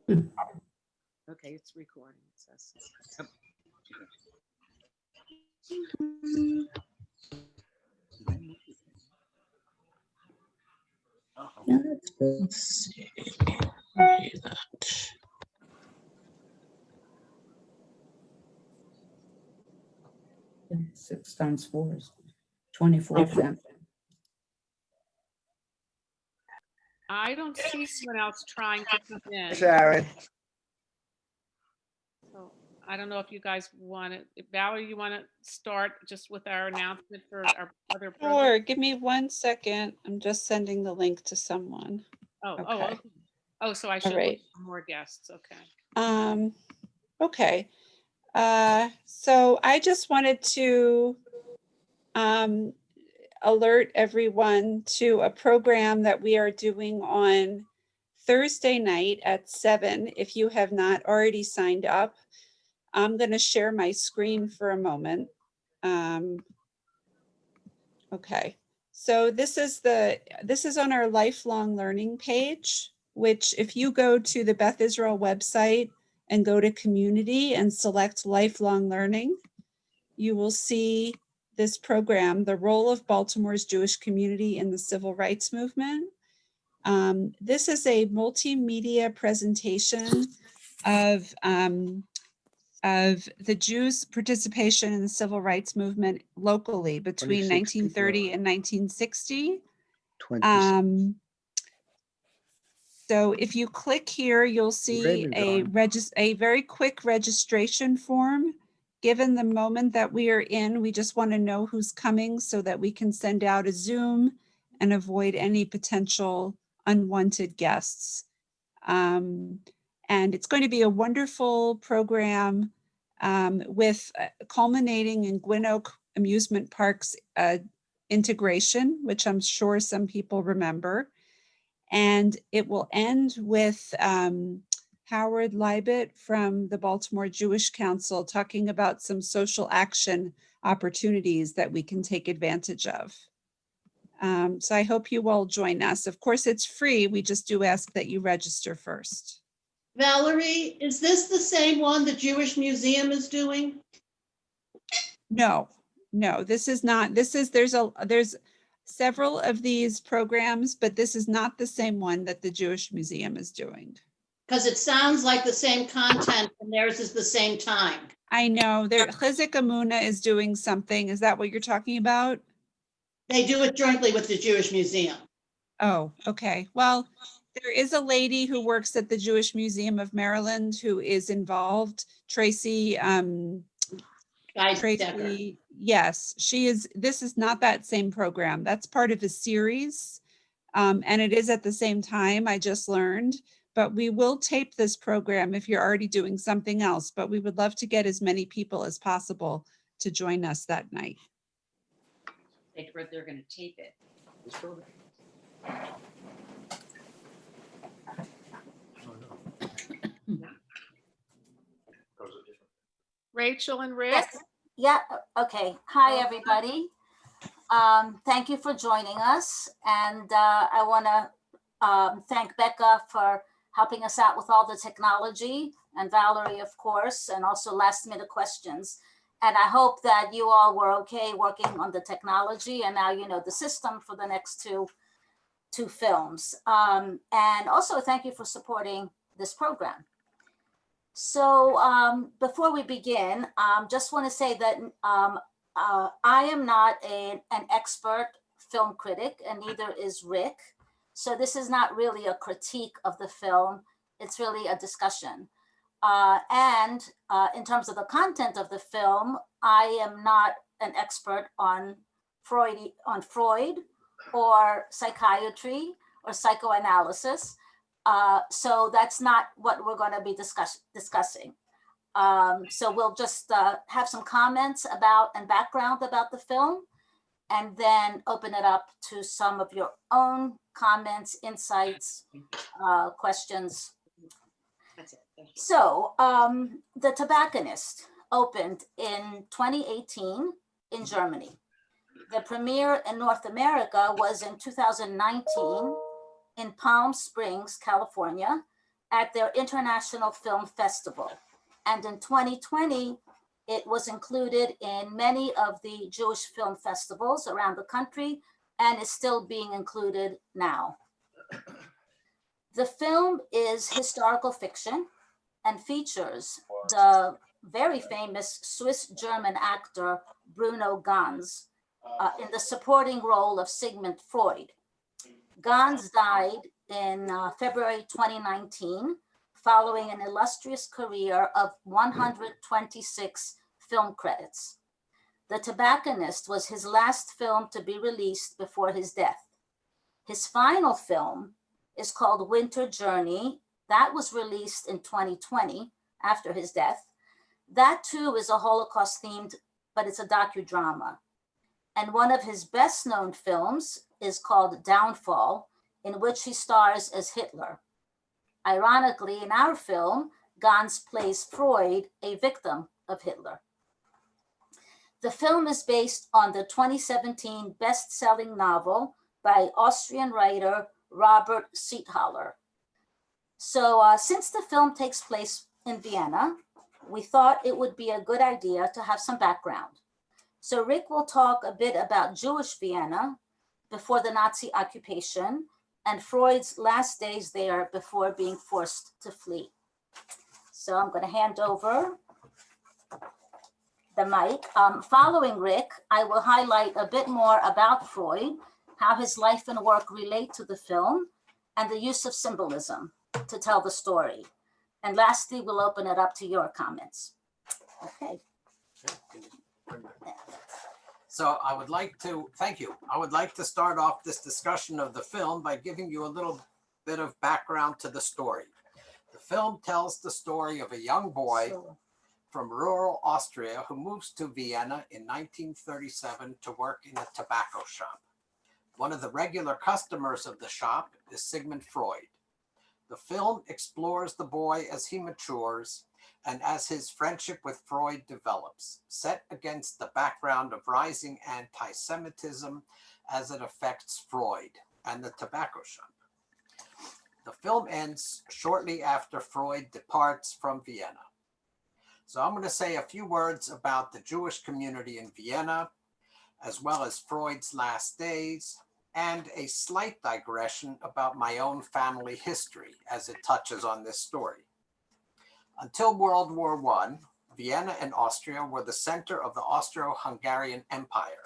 Okay, it's recording. It says. Let's see. Where is that? 6 times 4 is 24 cents. I don't see anyone else trying to come in. Sharon. So I don't know if you guys want to, Valerie, you want to start just with our announcement for our other program? Sure, give me 1 second. I'm just sending the link to someone. Okay. Oh, so I should look right. for more guests. Okay. Okay. So I just wanted to alert everyone to a program that we are doing on Thursday night at 7. If you have not already signed up, I'm going to share my screen for a moment. Okay, so this is on our lifelong learning page, which if you go to the Beth Israel website and go to community and select lifelong learning, you will see this program, The Role of Baltimore's Jewish Community in the Civil Rights Movement. This is a multimedia presentation of the Jews' participation in the civil rights movement locally between 1930 and 1960. So if you click here, you'll see a very quick registration form. Given the moment that we are in, we just want to know who's coming so that we can send out a Zoom and avoid any potential unwanted guests. And it's going to be a wonderful program with culminating in Gwyn Oak Amusement Park's integration, which I'm sure some people remember. And it will end with Howard Leibert from the Baltimore Jewish Council talking about some social action opportunities that we can take advantage of. So I hope you all join us. Of course, it's free. We just do ask that you register first. Valerie, is this the same one the Jewish Museum is doing? No, this is not. There's several of these programs, but this is not the same one that the Jewish Museum is doing. Because it sounds like the same content and theirs is the same time. I know Chizuk Amuna is doing something. Is that what you're talking about? They do it jointly with the Jewish Museum. Oh, okay. Well, there is a lady who works at the Jewish Museum of Maryland who is involved. Tracy, yes, she is. This is not that same program. That's part of a series. And it is at the same time, I just learned, but we will tape this program if you're already doing something else, but we would love to get as many people as possible to join us that night. They're going to tape it. This program. Rachel and Rick. Yes. Yeah. Okay. Hi, everybody. Thank you for joining us. And I want to thank Becca for helping us out with all the technology, and Valerie, of course, and also last minute questions. And I hope that you all were okay working on the technology, and now you know the system for the next two films. And also thank you for supporting this program. So before we begin, just want to say that I am not an expert film critic, and neither is Rick. So this is not really a critique of the film. It's really a discussion. And in terms of the content of the film, I am not an expert on Freud or psychiatry or psychoanalysis. So that's not what we're going to be discussing. So we'll just have some comments about and background about the film, and then open it up to some of your own comments, insights, questions. That's it. Thank you. So The Tobacconist opened in 2018 in Germany. The premiere in North America was in 2019 in Palm Springs, California, at their International Film Festival. And in 2020, it was included in many of the Jewish film festivals around the country and is still being included now. The film is historical fiction and features the very famous Swiss-German actor Bruno Ganz in the supporting role of Sigmund Freud. Ganz died in February 2019, following an illustrious career of 126 film credits. The Tobacconist was his last film to be released before his death. His final film is called Winter Journey. That was released in 2020 after his death. That too is a Holocaust themed, but it's a docudrama. And one of his best known films is called Downfall, in which he stars as Hitler. Ironically, in our film, Ganz plays Freud, a victim of Hitler. The film is based on the 2017 best-selling novel by Austrian writer Robert Siethaler. So since the film takes place in Vienna, we thought it would be a good idea to have some background. So Rick will talk a bit about Jewish Vienna before the Nazi occupation and Freud's last days there before being forced to flee. So I'm going to hand over the mic. Following Rick, I will highlight a bit more about Freud, how his life and work relate to the film, and the use of symbolism to tell the story. And lastly, we'll open it up to your comments. Okay. So I would like to, thank you. I would like to start off this discussion of the film by giving you a little bit of background to the story. The film tells the story of a young boy from rural Austria who moves to Vienna in 1937 to work in a tobacco shop. One of the regular customers of the shop is Sigmund Freud. The film explores the boy as he matures and as his friendship with Freud develops, set against the background of rising anti-Semitism as it affects Freud and the tobacco shop. The film ends shortly after Freud departs from Vienna. So I'm going to say a few words about the Jewish community in Vienna, as well as Freud's last days, and a slight digression about my own family history as it touches on this story. Until World War I, Vienna and Austria were the center of the Austro-Hungarian Empire,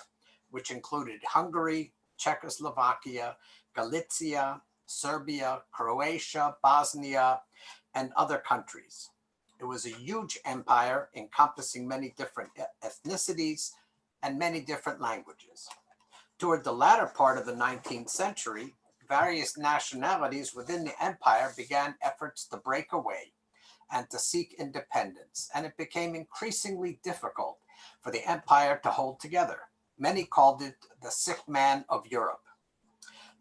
which included Hungary, Czechoslovakia, Galicia, Serbia, Croatia, Bosnia, and other countries. It was a huge empire encompassing many different ethnicities and many different languages. Toward the latter part of the 19th century, various nationalities within the empire began efforts to break away and to seek independence, and it became increasingly difficult for the empire to hold together. Many called it the sick man of Europe.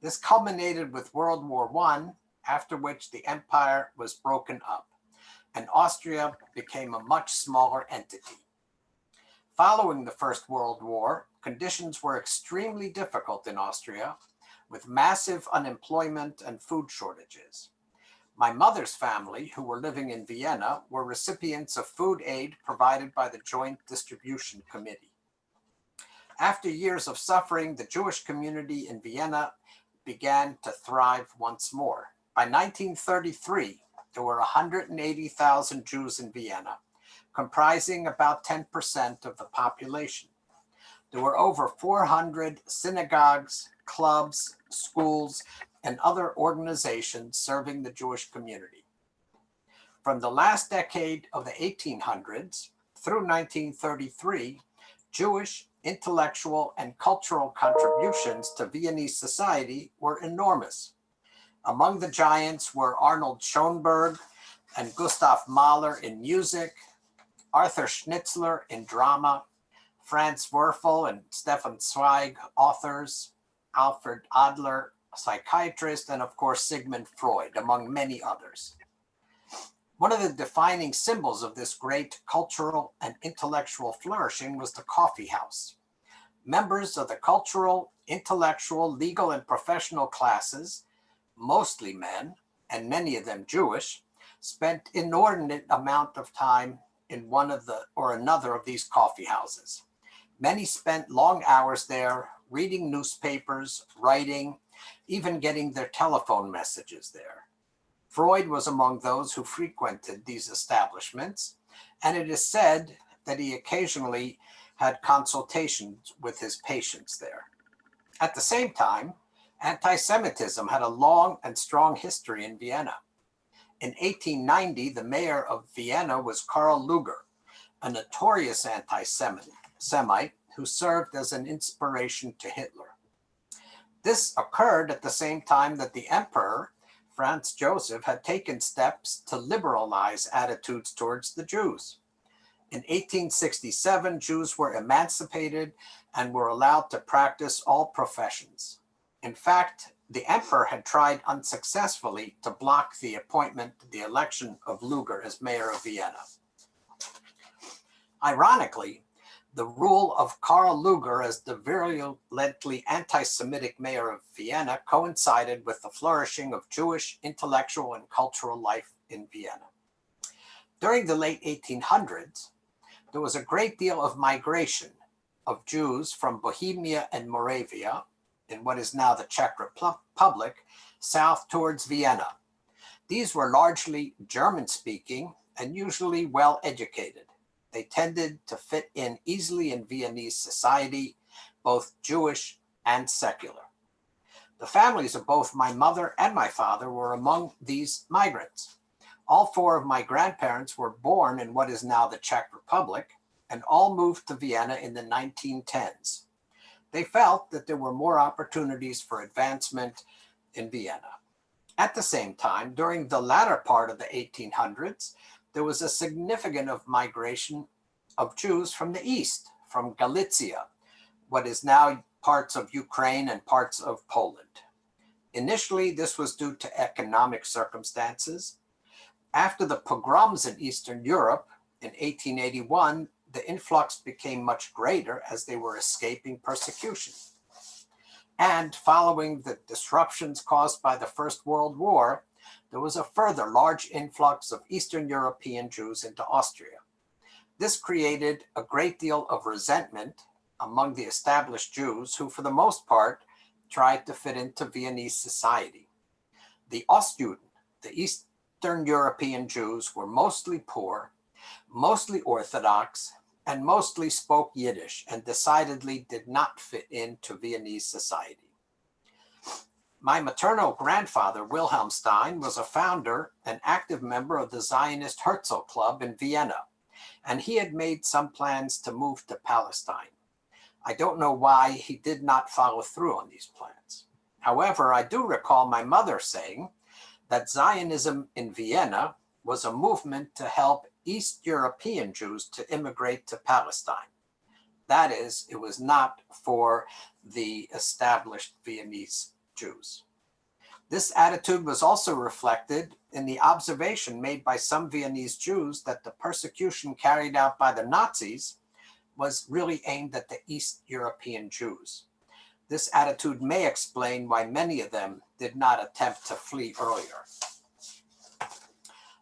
This culminated with World War I, after which the empire was broken up, and Austria became a much smaller entity. Following the First World War, conditions were extremely difficult in Austria, with massive unemployment and food shortages. My mother's family, who were living in Vienna, were recipients of food aid provided by the Joint Distribution Committee. After years of suffering, the Jewish community in Vienna began to thrive once more. By 1933, there were 180,000 Jews in Vienna, comprising about 10% of the population. There were over 400 synagogues, clubs, schools, and other organizations serving the Jewish community. From the last decade of the 1800s through 1933, Jewish intellectual and cultural contributions to Viennese society were enormous. Among the giants were Arnold Schoenberg and Gustav Mahler in music, Arthur Schnitzler in drama, Franz Werfel and Stefan Zweig, authors, Alfred Adler, psychiatrist, and of course Sigmund Freud, among many others. One of the defining symbols of this great cultural and intellectual flourishing was the coffee house. Members of the cultural, intellectual, legal, and professional classes, mostly men, and many of them Jewish, spent inordinate amount of time in one of the or another of these coffee houses. Many spent long hours there reading newspapers, writing, even getting their telephone messages there. Freud was among those who frequented these establishments, and it is said that he occasionally had consultations with his patients there. At the same time, anti-Semitism had a long and strong history in Vienna. In 1890, the mayor of Vienna was Karl Lueger, a notorious anti-Semite who served as an inspiration to Hitler. This occurred at the same time that the emperor, Franz Joseph, had taken steps to liberalize attitudes towards the Jews. In 1867, Jews were emancipated and were allowed to practice all professions. In fact, the emperor had tried unsuccessfully to block the election of Lueger as mayor of Vienna. Ironically, the rule of Karl Lueger as the virulently anti-Semitic mayor of Vienna coincided with the flourishing of Jewish intellectual and cultural life in Vienna. During the late 1800s, there was a great deal of migration of Jews from Bohemia and Moravia, in what is now the Czech Republic, south towards Vienna. These were largely German-speaking and usually well-educated. They tended to fit in easily in Viennese society, both Jewish and secular. The families of both my mother and my father were among these migrants. All four of my grandparents were born in what is now the Czech Republic, and all moved to Vienna in the 1910s. They felt that there were more opportunities for advancement in Vienna. At the same time, during the latter part of the 1800s, there was a significant migration of Jews from the east, from Galicia, what is now parts of Ukraine and parts of Poland. Initially, this was due to economic circumstances. After the pogroms in Eastern Europe in 1881, the influx became much greater as they were escaping persecution. And following the disruptions caused by the First World War, there was a further large influx of Eastern European Jews into Austria. This created a great deal of resentment among the established Jews who, for the most part, tried to fit into Viennese society. The Ostjuden, the Eastern European Jews, were mostly poor, mostly Orthodox, and mostly spoke Yiddish and decidedly did not fit into Viennese society. My maternal grandfather, Wilhelm Stein, was a founder and active member of the Zionist Herzl Club in Vienna, and he had made some plans to move to Palestine. I don't know why he did not follow through on these plans. However, I do recall my mother saying that Zionism in Vienna was a movement to help East European Jews to immigrate to Palestine. That is, it was not for the established Viennese Jews. This attitude was also reflected in the observation made by some Viennese Jews that the persecution carried out by the Nazis was really aimed at the East European Jews. This attitude may explain why many of them did not attempt to flee earlier.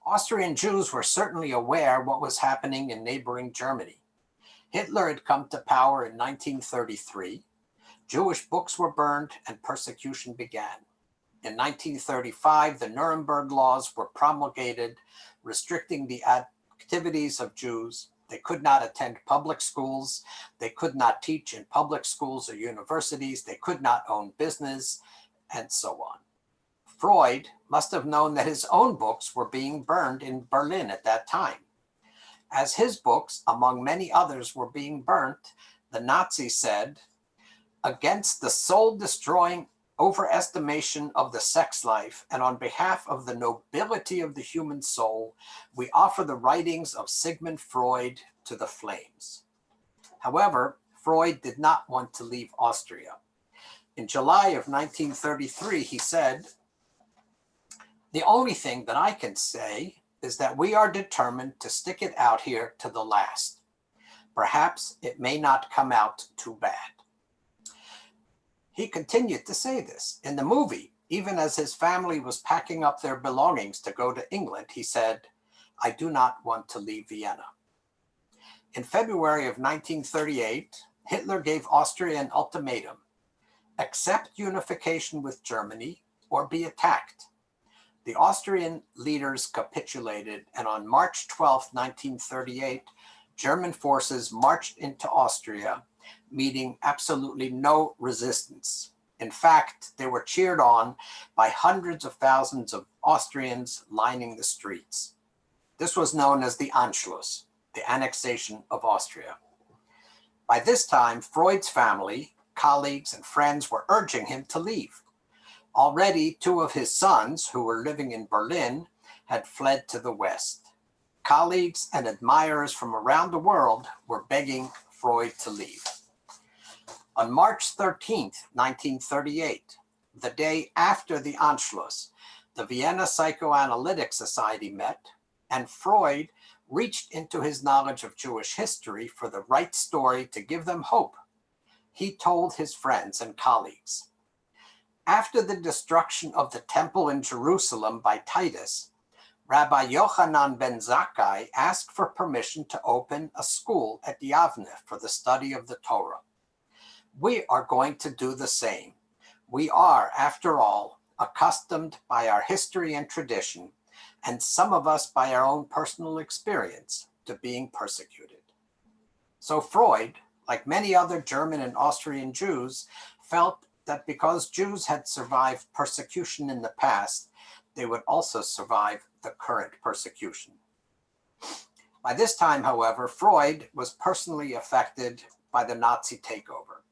Austrian Jews were certainly aware what was happening in neighboring Germany. Hitler had come to power in 1933. Jewish books were burned and persecution began. In 1935, the Nuremberg laws were promulgated, restricting the activities of Jews. They could not attend public schools. They could not teach in public schools or universities. They could not own business, and so on. Freud must have known that his own books were being burned in Berlin at that time. As his books, among many others, were being burnt, the Nazis said, "Against the soul-destroying overestimation of the sex life and on behalf of the nobility of the human soul, we offer the writings of Sigmund Freud to the flames." However, Freud did not want to leave Austria. In July of 1933, he said, "The only thing that I can say is that we are determined to stick it out here to the last. Perhaps it may not come out too bad." He continued to say this. In the movie, Even as his family was packing up their belongings to go to England, he said, "I do not want to leave Vienna." In February of 1938, Hitler gave Austria an ultimatum: accept unification with Germany or be attacked. The Austrian leaders capitulated, and on March 12, 1938, German forces marched into Austria, meeting absolutely no resistance. In fact, they were cheered on by hundreds of thousands of Austrians lining the streets. This was known as the Anschluss, the annexation of Austria. By this time, Freud's family, colleagues, and friends were urging him to leave. Already, 2 of his sons, who were living in Berlin, had fled to the West. Colleagues and admirers from around the world were begging Freud to leave. On March 13, 1938, the day after the Anschluss, the Vienna Psychoanalytic Society met, and Freud reached into his knowledge of Jewish history for the right story to give them hope. He told his friends and colleagues, after the destruction of the temple in Jerusalem by Titus, Rabbi Yochanan ben Zakkai asked for permission to open a school at Yavne for the study of the Torah. We are going to do the same. We are, after all, accustomed by our history and tradition, and some of us by our own personal experience, to being persecuted. So Freud, like many other German and Austrian Jews, felt that because Jews had survived persecution in the past, they would also survive the current persecution. By this time, however, Freud was personally affected by the Nazi takeover.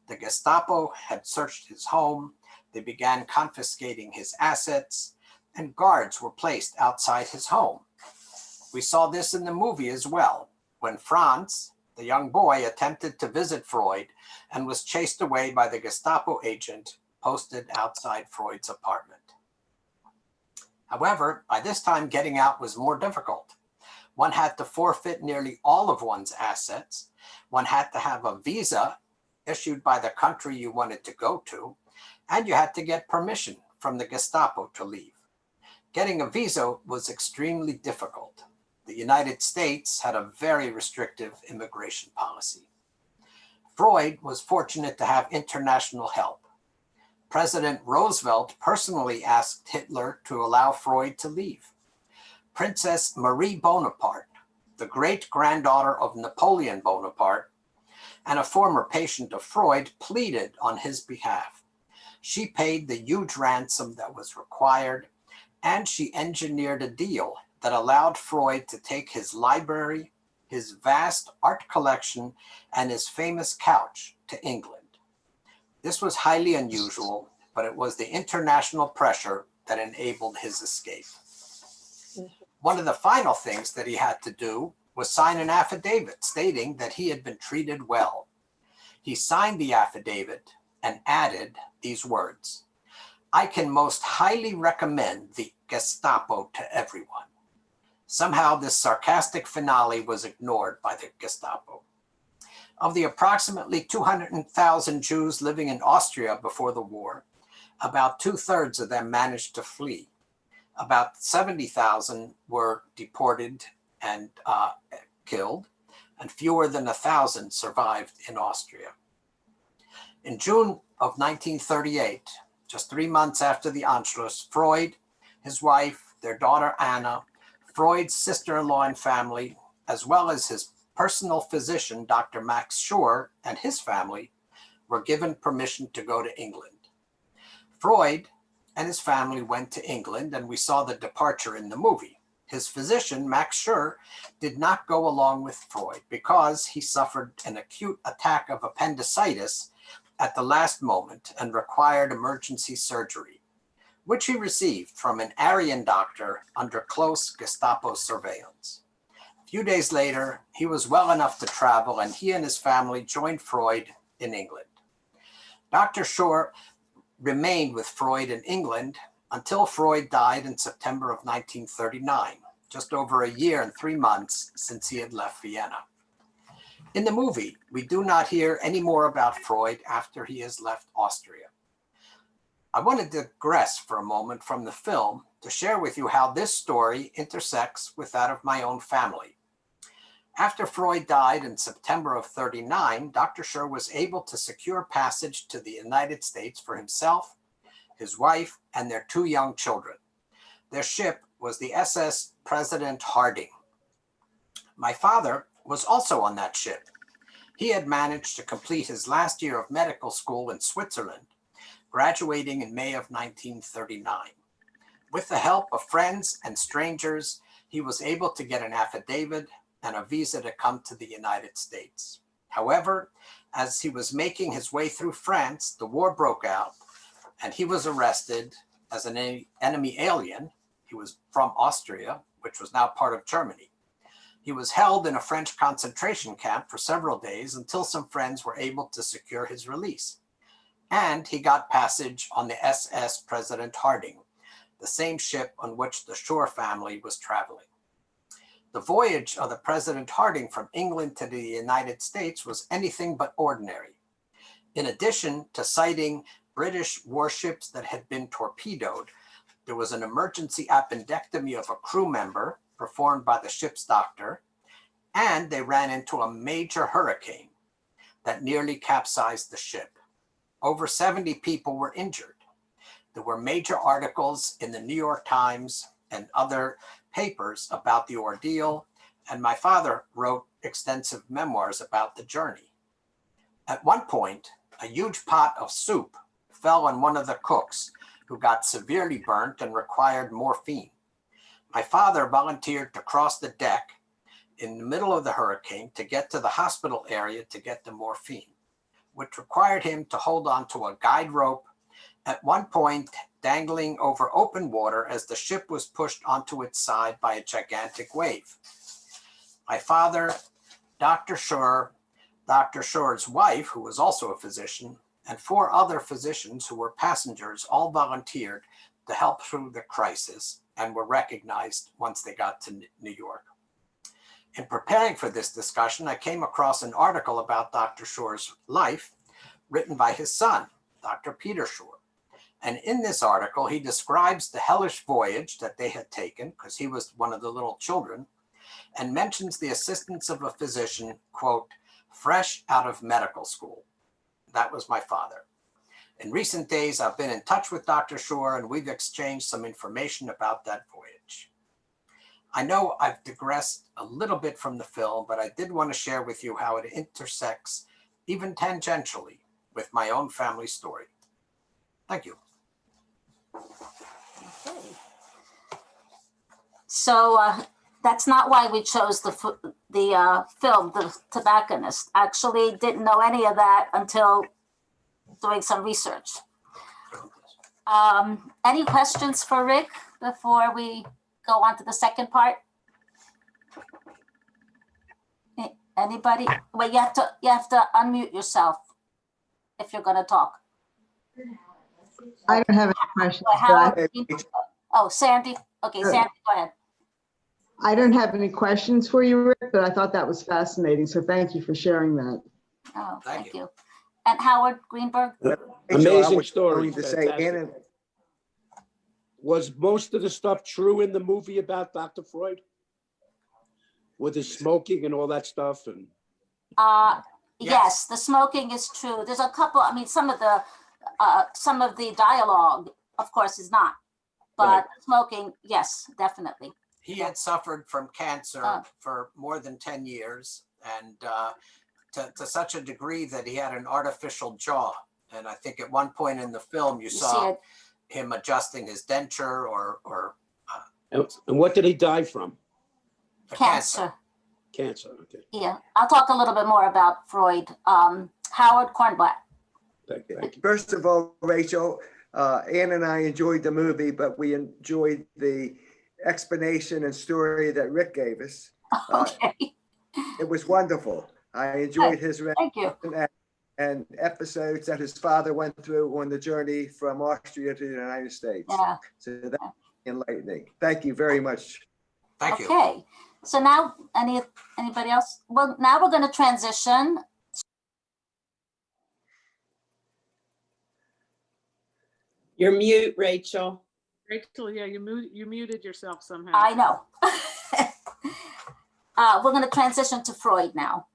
The Gestapo had searched his home, they began confiscating his assets, and guards were placed outside his home. We saw this in the movie as well, when Franz, the young boy, attempted to visit Freud and was chased away by the Gestapo agent posted outside Freud's apartment. However, by this time, getting out was more difficult. One had to forfeit nearly all of one's assets. One had to have a visa issued by the country you wanted to go to, and you had to get permission from the Gestapo to leave. Getting a visa was extremely difficult. The United States had a very restrictive immigration policy. Freud was fortunate to have international help. President Roosevelt personally asked Hitler to allow Freud to leave. Princess Marie Bonaparte, the great-granddaughter of Napoleon Bonaparte, and a former patient of Freud, pleaded on his behalf. She paid the huge ransom that was required, and she engineered a deal that allowed Freud to take his library, his vast art collection, and his famous couch to England. This was highly unusual, but it was the international pressure that enabled his escape. One of the final things that he had to do was sign an affidavit stating that he had been treated well. He signed the affidavit and added these words: "I can most highly recommend the Gestapo to everyone." Somehow this sarcastic finale was ignored by the Gestapo. Of the approximately 200,000 Jews living in Austria before the war, about 2/3 of them managed to flee. About 70,000 were deported and killed, and fewer than 1,000 survived in Austria. In June of 1938, just 3 months after the Anschluss, Freud, his wife, their daughter Anna, Freud's sister-in-law and family, as well as his personal physician, Dr. Max Schur, and his family, were given permission to go to England. Freud and his family went to England, and we saw the departure in the movie. His physician, Max Schur, did not go along with Freud because he suffered an acute attack of appendicitis at the last moment and required emergency surgery, which he received from an Aryan doctor under close Gestapo surveillance. A few days later, he was well enough to travel, and he and his family joined Freud in England. Dr. Schur remained with Freud in England until Freud died in September of 1939, just over a year and 3 months since he had left Vienna. In the movie, we do not hear any more about Freud after he has left Austria. I want to digress for a moment from the film to share with you how this story intersects with that of my own family. After Freud died in September of '39, Dr. Schur was able to secure passage to the United States for himself, his wife, and their 2 young children. Their ship was the SS President Harding. My father was also on that ship. He had managed to complete his last year of medical school in Switzerland, graduating in May of 1939. With the help of friends and strangers, he was able to get an affidavit and a visa to come to the United States. However, as he was making his way through France, the war broke out and he was arrested as an enemy alien. He was from Austria, which was now part of Germany. He was held in a French concentration camp for several days until some friends were able to secure his release. And he got passage on the SS President Harding, the same ship on which the Schur family was traveling. The voyage of the President Harding from England to the United States was anything but ordinary. In addition to sighting British warships that had been torpedoed, there was an emergency appendectomy of a crew member performed by the ship's doctor, and they ran into a major hurricane that nearly capsized the ship. Over 70 people were injured. There were major articles in the New York Times and other papers about the ordeal, and my father wrote extensive memoirs about the journey. At one point, a huge pot of soup fell on one of the cooks, who got severely burnt and required morphine. My father volunteered to cross the deck in the middle of the hurricane to get to the hospital area to get the morphine, which required him to hold on to a guide rope, at one point dangling over open water as the ship was pushed onto its side by a gigantic wave. My father, Dr. Schur, Dr. Schur's wife, who was also a physician, and 4 other physicians who were passengers all volunteered to help through the crisis and were recognized once they got to New York. In preparing for this discussion, I came across an article about Dr. Schur's life written by his son, Dr. Peter Schur. And in this article, he describes the hellish voyage that they had taken, because he was one of the little children, and mentions the assistance of a physician, quote, fresh out of medical school. That was my father. In recent days, I've been in touch with Dr. Schur, and we've exchanged some information about that voyage. I know I've digressed a little bit from the film, but I did want to share with you how it intersects, even tangentially, with my own family story. Thank you. Okay. So that's not why we chose the film, The Tobacconist. Actually, didn't know any of that until doing some research. Any questions for Rick before we go on to the second part? Anybody? Well, you have to unmute yourself if you're going to talk. I don't have any questions. Howard, oh, Sandy. Okay, Sandy, go ahead. I don't have any questions for you, Rick, but I thought that was fascinating. So thank you for sharing that. Oh, thank you. And Howard Greenberg? Amazing story. To say, Anna, was most of the stuff true in the movie about Dr. Freud? With his smoking and all that stuff? And yes, the smoking is true. There's a couple, I mean, some of the dialogue, of course, is not. But right. Smoking, yes, definitely. He had suffered from cancer for more than 10 years, and to such a degree that he had an artificial jaw. And I think at one point in the film, you saw him adjusting his denture and what did he die from? Cancer. Cancer, okay. Yeah, I'll talk a little bit more about Freud. Howard Kornblatt. Thank you. First of all, Rachel, Ann and I enjoyed the movie, but we enjoyed the explanation and story that Rick gave us. Okay. It was wonderful. I enjoyed his Thank you. and episodes that his father went through on the journey from Austria to the United States. Yeah. So that's enlightening. Thank you very much. Thank you. Okay. So now, anybody else? Well, now we're going to transition. You're mute, Rachel. Rachel, yeah, you muted yourself somehow. I know. We're going to transition to Freud now.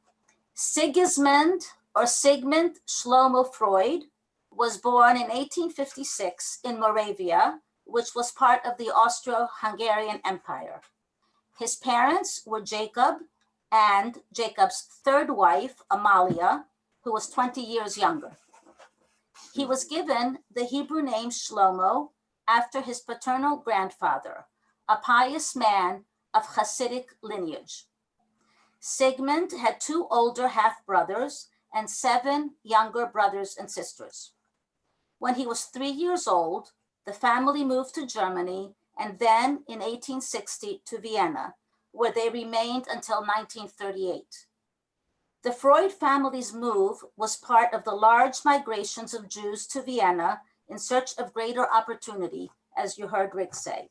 Sigmund Shlomo Freud was born in 1856 in Moravia, which was part of the Austro-Hungarian Empire. His parents were Jacob and Jacob's third wife, Amalia, who was 20 years younger. He was given the Hebrew name Shlomo after his paternal grandfather, a pious man of Hasidic lineage. Sigmund had 2 older half-brothers and 7 younger brothers and sisters. When he was 3 years old, the family moved to Germany and then in 1860 to Vienna, where they remained until 1938. The Freud family's move was part of the large migrations of Jews to Vienna in search of greater opportunity, as you heard Rick say.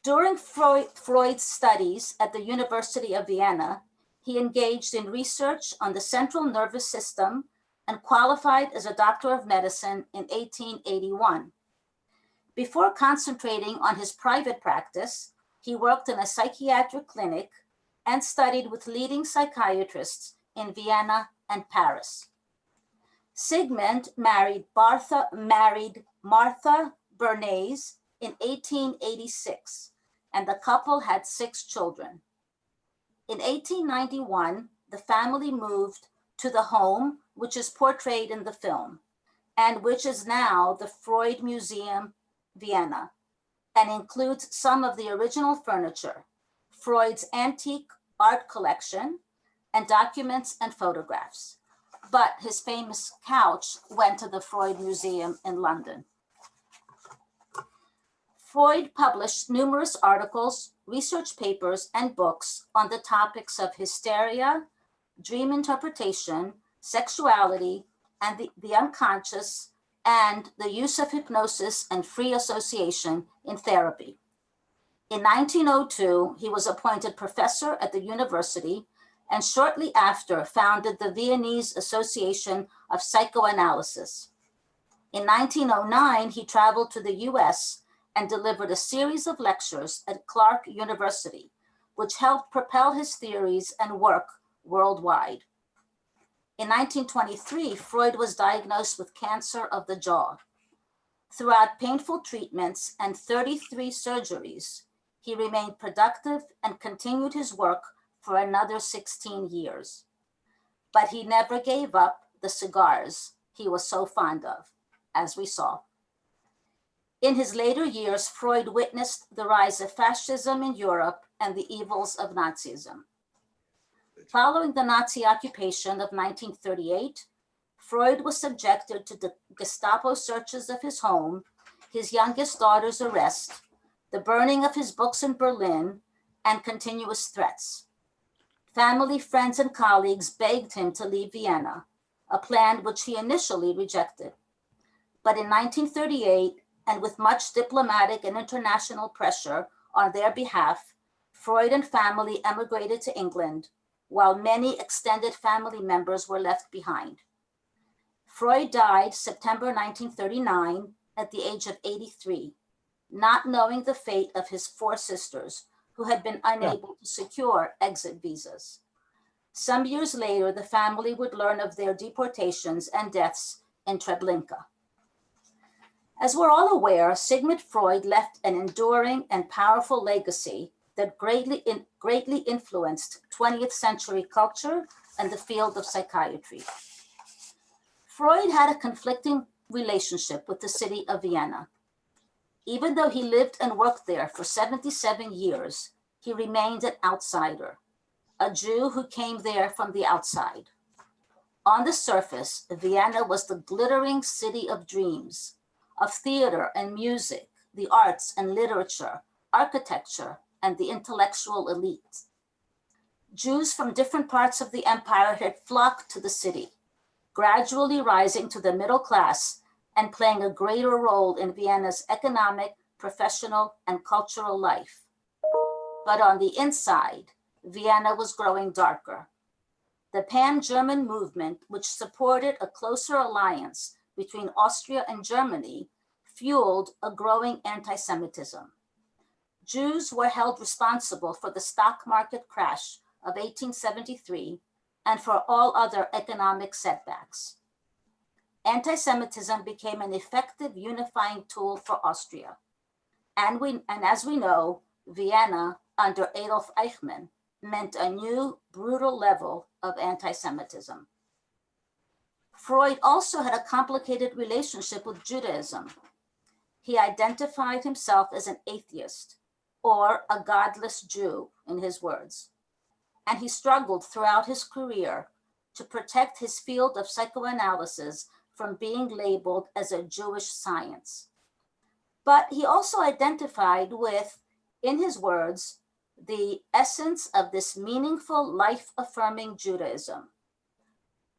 During Freud's studies at the University of Vienna, he engaged in research on the central nervous system and qualified as a doctor of medicine in 1881. Before concentrating on his private practice, he worked in a psychiatric clinic and studied with leading psychiatrists in Vienna and Paris. Sigmund married Martha Bernays in 1886, and the couple had 6 children. In 1891, the family moved to the home which is portrayed in the film, and which is now the Freud Museum, Vienna, and includes some of the original furniture, Freud's antique art collection, and documents and photographs. But his famous couch went to the Freud Museum in London. Freud published numerous articles, research papers, and books on the topics of hysteria, dream interpretation, sexuality, and the unconscious, and the use of hypnosis and free association in therapy. In 1902, he was appointed professor at the university and shortly after founded the Viennese Association of Psychoanalysis. In 1909, he traveled to the US and delivered a series of lectures at Clark University, which helped propel his theories and work worldwide. In 1923, Freud was diagnosed with cancer of the jaw. Throughout painful treatments and 33 surgeries, he remained productive and continued his work for another 16 years. But he never gave up the cigars he was so fond of, as we saw. In his later years, Freud witnessed the rise of fascism in Europe and the evils of Nazism. Following the Nazi occupation of 1938, Freud was subjected to the Gestapo searches of his home, his youngest daughter's arrest, the burning of his books in Berlin, and continuous threats. Family, friends, and colleagues begged him to leave Vienna, a plan which he initially rejected. But in 1938, and with much diplomatic and international pressure on their behalf, Freud and family emigrated to England, while many extended family members were left behind. Freud died September 1939 at the age of 83, not knowing the fate of his 4 sisters who had been unable to secure exit visas. Some years later, the family would learn of their deportations and deaths in Treblinka. As we're all aware, Sigmund Freud left an enduring and powerful legacy that greatly influenced 20th century culture and the field of psychiatry. Freud had a conflicting relationship with the city of Vienna. Even though he lived and worked there for 77 years, he remained an outsider, a Jew who came there from the outside. On the surface, Vienna was the glittering city of dreams, of theater and music, the arts and literature, architecture, and the intellectual elite. Jews from different parts of the empire had flocked to the city, gradually rising to the middle class and playing a greater role in Vienna's economic, professional, and cultural life. But on the inside, Vienna was growing darker. The pan-German movement, which supported a closer alliance between Austria and Germany, fueled a growing anti-Semitism. Jews were held responsible for the stock market crash of 1873 and for all other economic setbacks. Anti-Semitism became an effective unifying tool for Austria. And as we know, Vienna under Adolf Eichmann meant a new brutal level of anti-Semitism. Freud also had a complicated relationship with Judaism. He identified himself as an atheist, or a godless Jew, in his words. And he struggled throughout his career to protect his field of psychoanalysis from being labeled as a Jewish science. But he also identified with, in his words, the essence of this meaningful, life-affirming Judaism.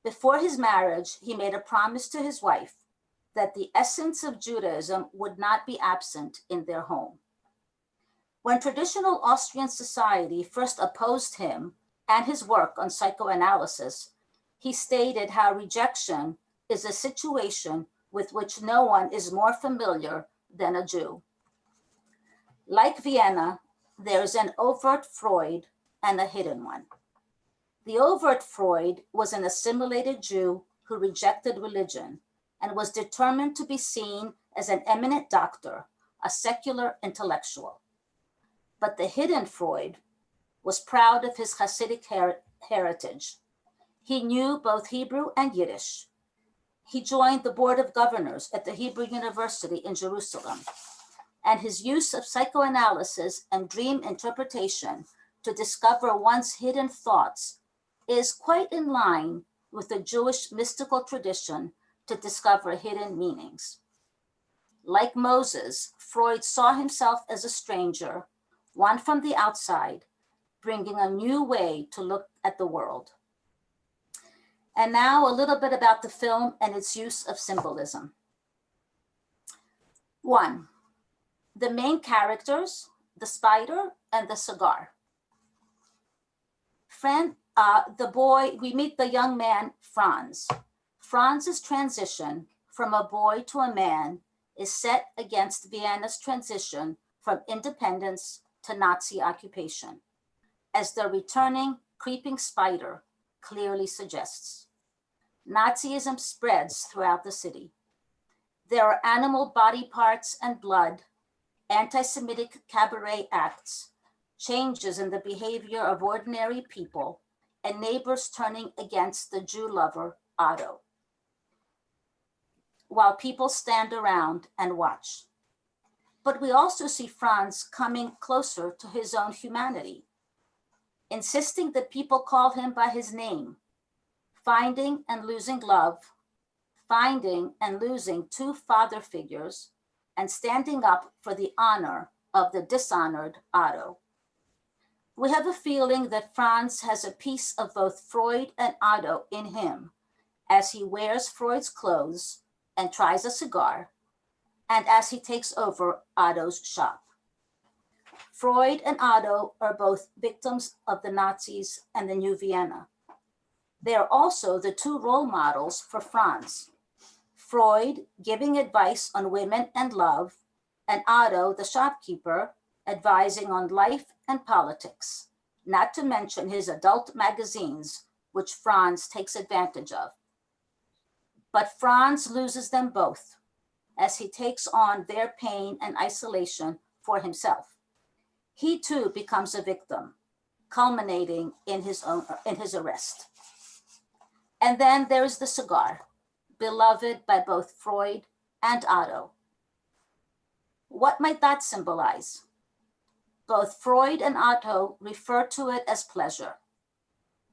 Before his marriage, he made a promise to his wife that the essence of Judaism would not be absent in their home. When traditional Austrian society first opposed him and his work on psychoanalysis, he stated how rejection is a situation with which no one is more familiar than a Jew. Like Vienna, there is an overt Freud and a hidden one. The overt Freud was an assimilated Jew who rejected religion and was determined to be seen as an eminent doctor, a secular intellectual. But the hidden Freud was proud of his Hasidic heritage. He knew both Hebrew and Yiddish. He joined the board of governors at the Hebrew University in Jerusalem, and his use of psychoanalysis and dream interpretation to discover one's hidden thoughts is quite in line with the Jewish mystical tradition to discover hidden meanings. Like Moses, Freud saw himself as a stranger, one from the outside, bringing a new way to look at the world. And now a little bit about the film and its use of symbolism. 1, the main characters, the spider and the cigar. We meet the young man, Franz. Franz's transition from a boy to a man is set against Vienna's transition from independence to Nazi occupation, as the returning creeping spider clearly suggests. Nazism spreads throughout the city. There are animal body parts and blood, anti-Semitic cabaret acts, changes in the behavior of ordinary people, and neighbors turning against the Jew lover, Otto, while people stand around and watch. But we also see Franz coming closer to his own humanity, insisting that people call him by his name, finding and losing love, finding and losing 2 father figures, and standing up for the honor of the dishonored Otto. We have a feeling that Franz has a piece of both Freud and Otto in him as he wears Freud's clothes and tries a cigar, and as he takes over Otto's shop. Freud and Otto are both victims of the Nazis and the New Vienna. They are also the 2 role models for Franz. Freud giving advice on women and love, and Otto, the shopkeeper, advising on life and politics, not to mention his adult magazines, which Franz takes advantage of. But Franz loses them both as he takes on their pain and isolation for himself. He too becomes a victim, culminating in his arrest. And then there is the cigar, beloved by both Freud and Otto. What might that symbolize? Both Freud and Otto refer to it as pleasure.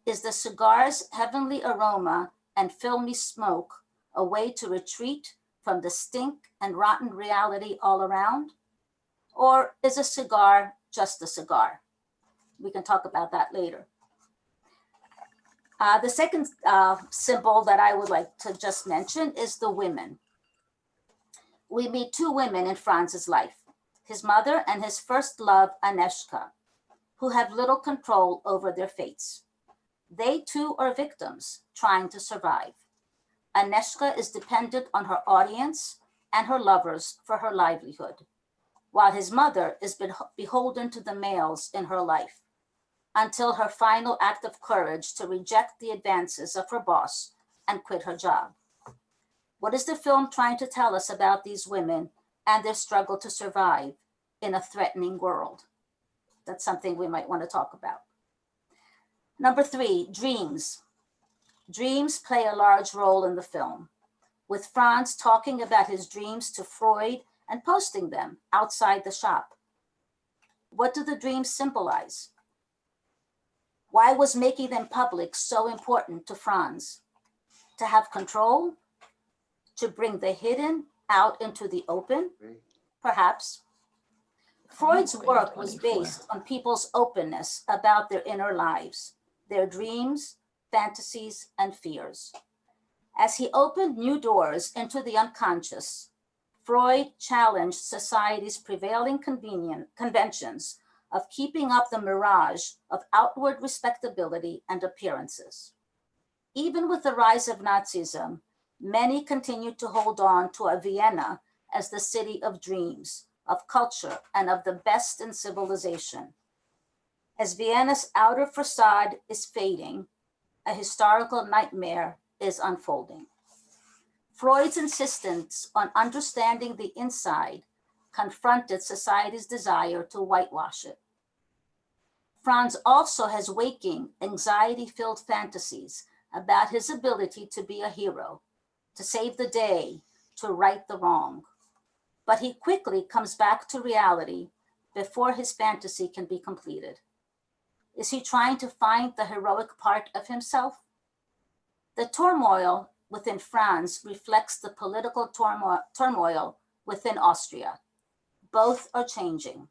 Is the cigar's heavenly aroma and filmy smoke a way to retreat from the stink and rotten reality all around? Or is a cigar just a cigar? We can talk about that later. The second symbol that I would like to just mention is the women. We meet 2 women in Franz's life, his mother and his first love, Aneshka, who have little control over their fates. They too are victims trying to survive. Aneshka is dependent on her audience and her lovers for her livelihood, while his mother is beholden to the males in her life, until her final act of courage to reject the advances of her boss and quit her job. What is the film trying to tell us about these women and their struggle to survive in a threatening world? That's something we might want to talk about. Number 3, dreams. Dreams play a large role in the film, with Franz talking about his dreams to Freud and posting them outside the shop. What do the dreams symbolize? Why was making them public so important to Franz? To have control? To bring the hidden out into the open? Perhaps. Freud's work was based on people's openness about their inner lives, their dreams, fantasies, and fears. As he opened new doors into the unconscious, Freud challenged society's prevailing conventions of keeping up the mirage of outward respectability and appearances. Even with the rise of Nazism, many continued to hold on to a Vienna as the city of dreams, of culture, and of the best in civilization. As Vienna's outer facade is fading, a historical nightmare is unfolding. Freud's insistence on understanding the inside confronted society's desire to whitewash it. Franz also has waking, anxiety-filled fantasies about his ability to be a hero, to save the day, to right the wrong. But he quickly comes back to reality before his fantasy can be completed. Is he trying to find the heroic part of himself? The turmoil within Franz reflects the political turmoil within Austria. Both are changing.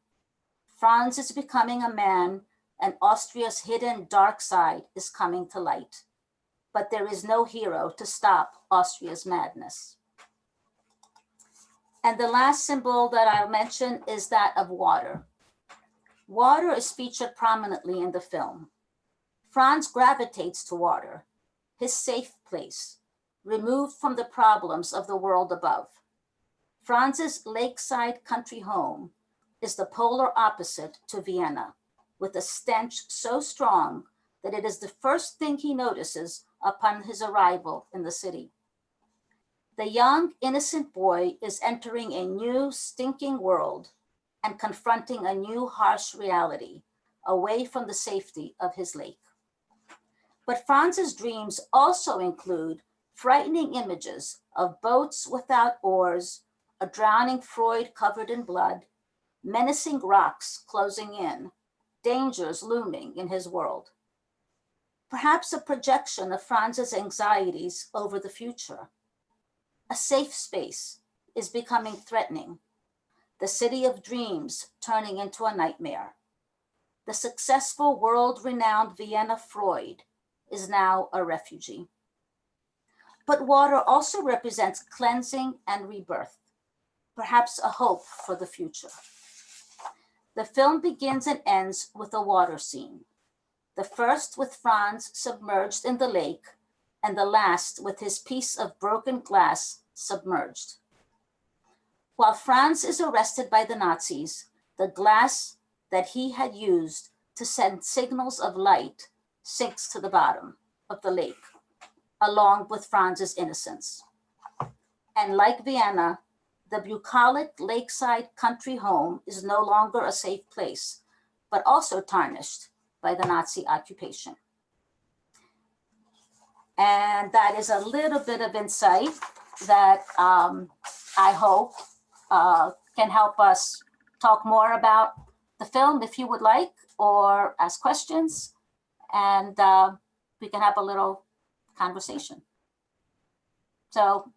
Franz is becoming a man, and Austria's hidden dark side is coming to light. But there is no hero to stop Austria's madness. And the last symbol that I'll mention is that of water. Water is featured prominently in the film. Franz gravitates to water, his safe place, removed from the problems of the world above. Franz's lakeside country home is the polar opposite to Vienna, with a stench so strong that it is the first thing he notices upon his arrival in the city. The young, innocent boy is entering a new, stinking world and confronting a new, harsh reality, away from the safety of his lake. But Franz's dreams also include frightening images of boats without oars, a drowning Freud covered in blood, menacing rocks closing in, dangers looming in his world. Perhaps a projection of Franz's anxieties over the future. A safe space is becoming threatening. The city of dreams turning into a nightmare. The successful world-renowned Vienna Freud is now a refugee. But water also represents cleansing and rebirth, perhaps a hope for the future. The film begins and ends with a water scene. The first with Franz submerged in the lake, and the last with his piece of broken glass submerged. While Franz is arrested by the Nazis, the glass that he had used to send signals of light sinks to the bottom of the lake, along with Franz's innocence. And like Vienna, the bucolic lakeside country home is no longer a safe place, but also tarnished by the Nazi occupation. And that is a little bit of insight that I hope can help us talk more about the film if you would like, or ask questions, and we can have a little conversation. So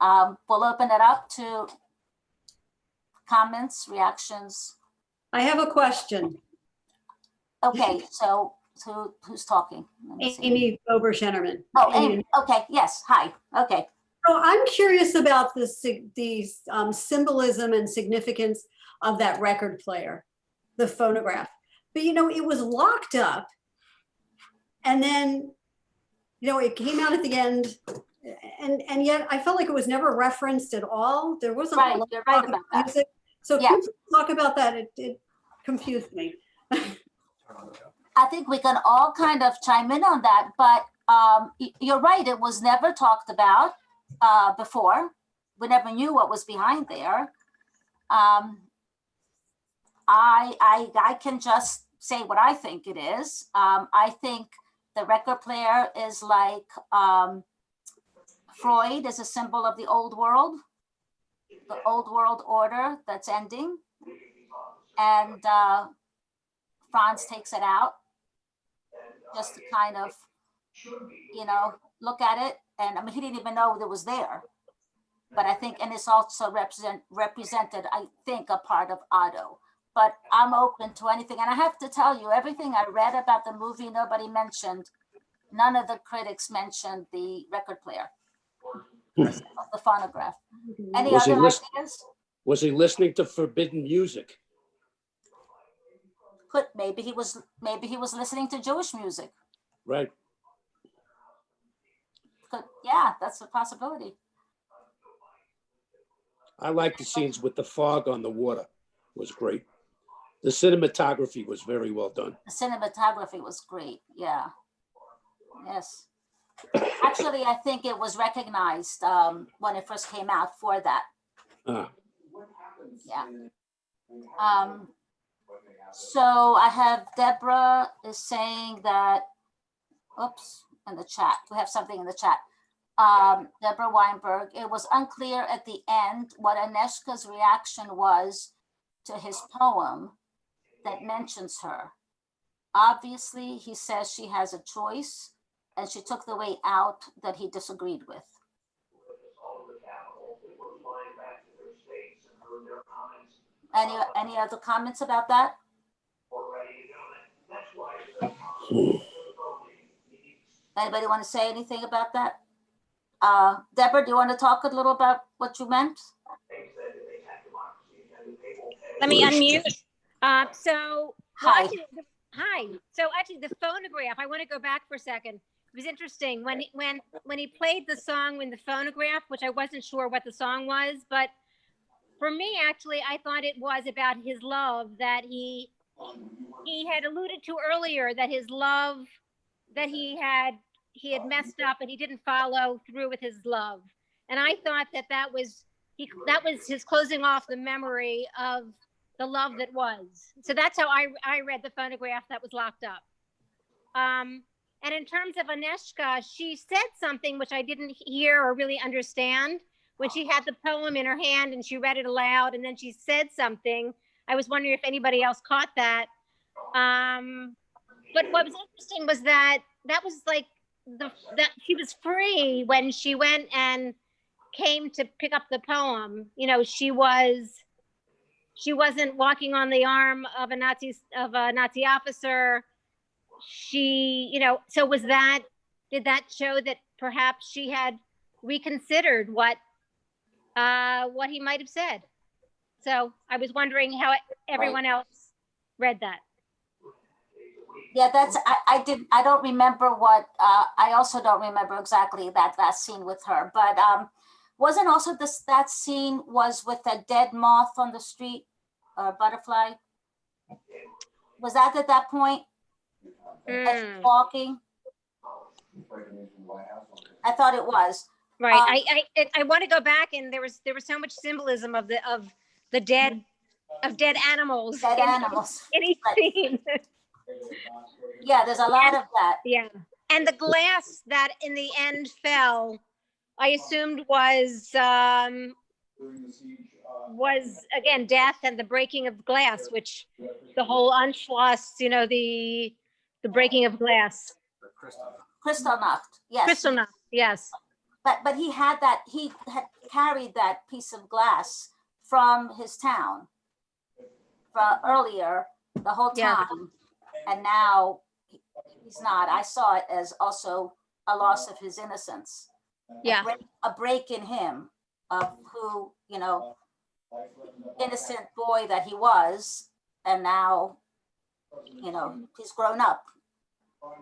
we'll open it up to comments, reactions. I have a question. Okay, so who's talking? Amy Ober-Shennerman. Oh, Amy. Okay, yes, hi, okay. So I'm curious about the symbolism and significance of that record player, the phonograph. But you know, it was locked up, and then, you know, it came out at the end, and yet I felt like it was never referenced at all. There wasn't a Right, lot you're of right talk about that. music. So if Yeah. you talk about that, it confused me. I think we can all kind of chime in on that, but you're right, it was never talked about before. We never knew what was behind there. I can just say what I think it is. I think the record player is like Freud is a symbol of the old world order that's ending. And Franz takes it out just to kind of, look at it. And I mean, he didn't even know it was there. But I think, and it's also represented, I think, a part of Otto. But I'm open to anything. And I have to tell you, everything I read about the movie, nobody mentioned, none of the critics mentioned the record player, the phonograph. Any Was he other ideas? Was he listening to forbidden music? Maybe he was listening to Jewish music. Right. Yeah, that's a possibility. I like the scenes with the fog on the water. It was great. The cinematography was very well done. The cinematography was great. Yeah. Yes. Actually, I think it was recognized when it first came out for that. Yeah. So I have Deborah is saying that, oops, in the chat. We have something in the chat. Deborah Weinberg, it was unclear at the end what Aneshka's reaction was to his poem that mentions her. Obviously, he says she has a choice and she took the way out that he disagreed with. Any other comments about that? Anybody want to say anything about that? Deborah, do you want to talk a little about what you meant? Let me unmute. So, Hi. hi. So actually the phonograph, I want to go back for a second. It was interesting when he played the song in the phonograph, which I wasn't sure what the song was, but for me, actually, I thought it was about his love that he had alluded to earlier, that his love, that he had messed up and he didn't follow through with his love. And I thought that was his closing off the memory of the love that was. So that's how I read the phonograph that was locked up. And in terms of Aneshka, she said something which I didn't hear or really understand when she had the poem in her hand and she read it aloud and then she said something. I was wondering if anybody else caught that. But what was interesting was that was like that she was free when she went and came to pick up the poem. She wasn't walking on the arm of a Nazi officer. So did that show that perhaps she had reconsidered what he might have said? So I was wondering how everyone else read that. Yeah, I don't remember what, I also don't remember exactly that last scene with her, but wasn't also that scene was with a dead moth on the street, butterfly? Was that at that point? As she's walking? I thought it was. Right. I want to go back, and there was so much symbolism of the dead animals. Dead animals. In each scene. Yeah, there's a lot of that. Yeah. And the glass that in the end fell, I assumed was again death and the breaking of glass, which the whole Anschluss, the breaking of glass. Kristallnacht, yes. Kristallnacht, yes. But he had carried that piece of glass from his town earlier the whole time, and now he's not. I saw it as also a loss of his innocence. Yeah, a break in him of who, innocent boy that he was, and now, he's grown up.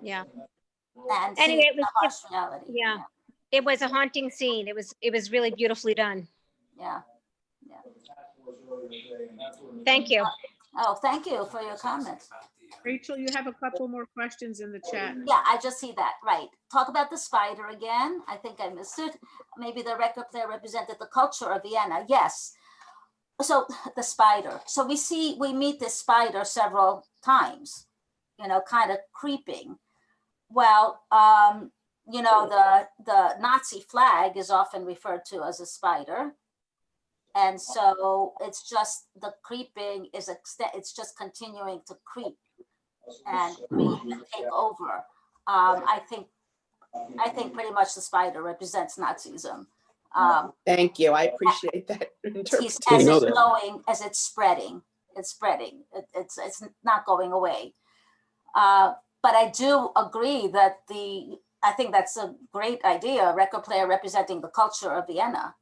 Yeah. And anyway, it was reality. Yeah. it was a haunting scene. It was really beautifully done. Yeah. Thank you. Oh, thank you for your comments. Rachel, you have a couple more questions in the chat. Yeah, I just see that, right. Talk about the spider again. I think I missed it. Maybe the record player represented the culture of Vienna. Yes. So the spider. So we meet this spider several times, kind of creeping. Well, the Nazi flag is often referred to as a spider. And so it's just the creeping it's just continuing to creep and take over. I think pretty much the spider represents Nazism. Thank you. I appreciate that interpretation. As it's spreading. It's not going away. But I do agree that I think that's a great idea, a record player representing the culture of Vienna.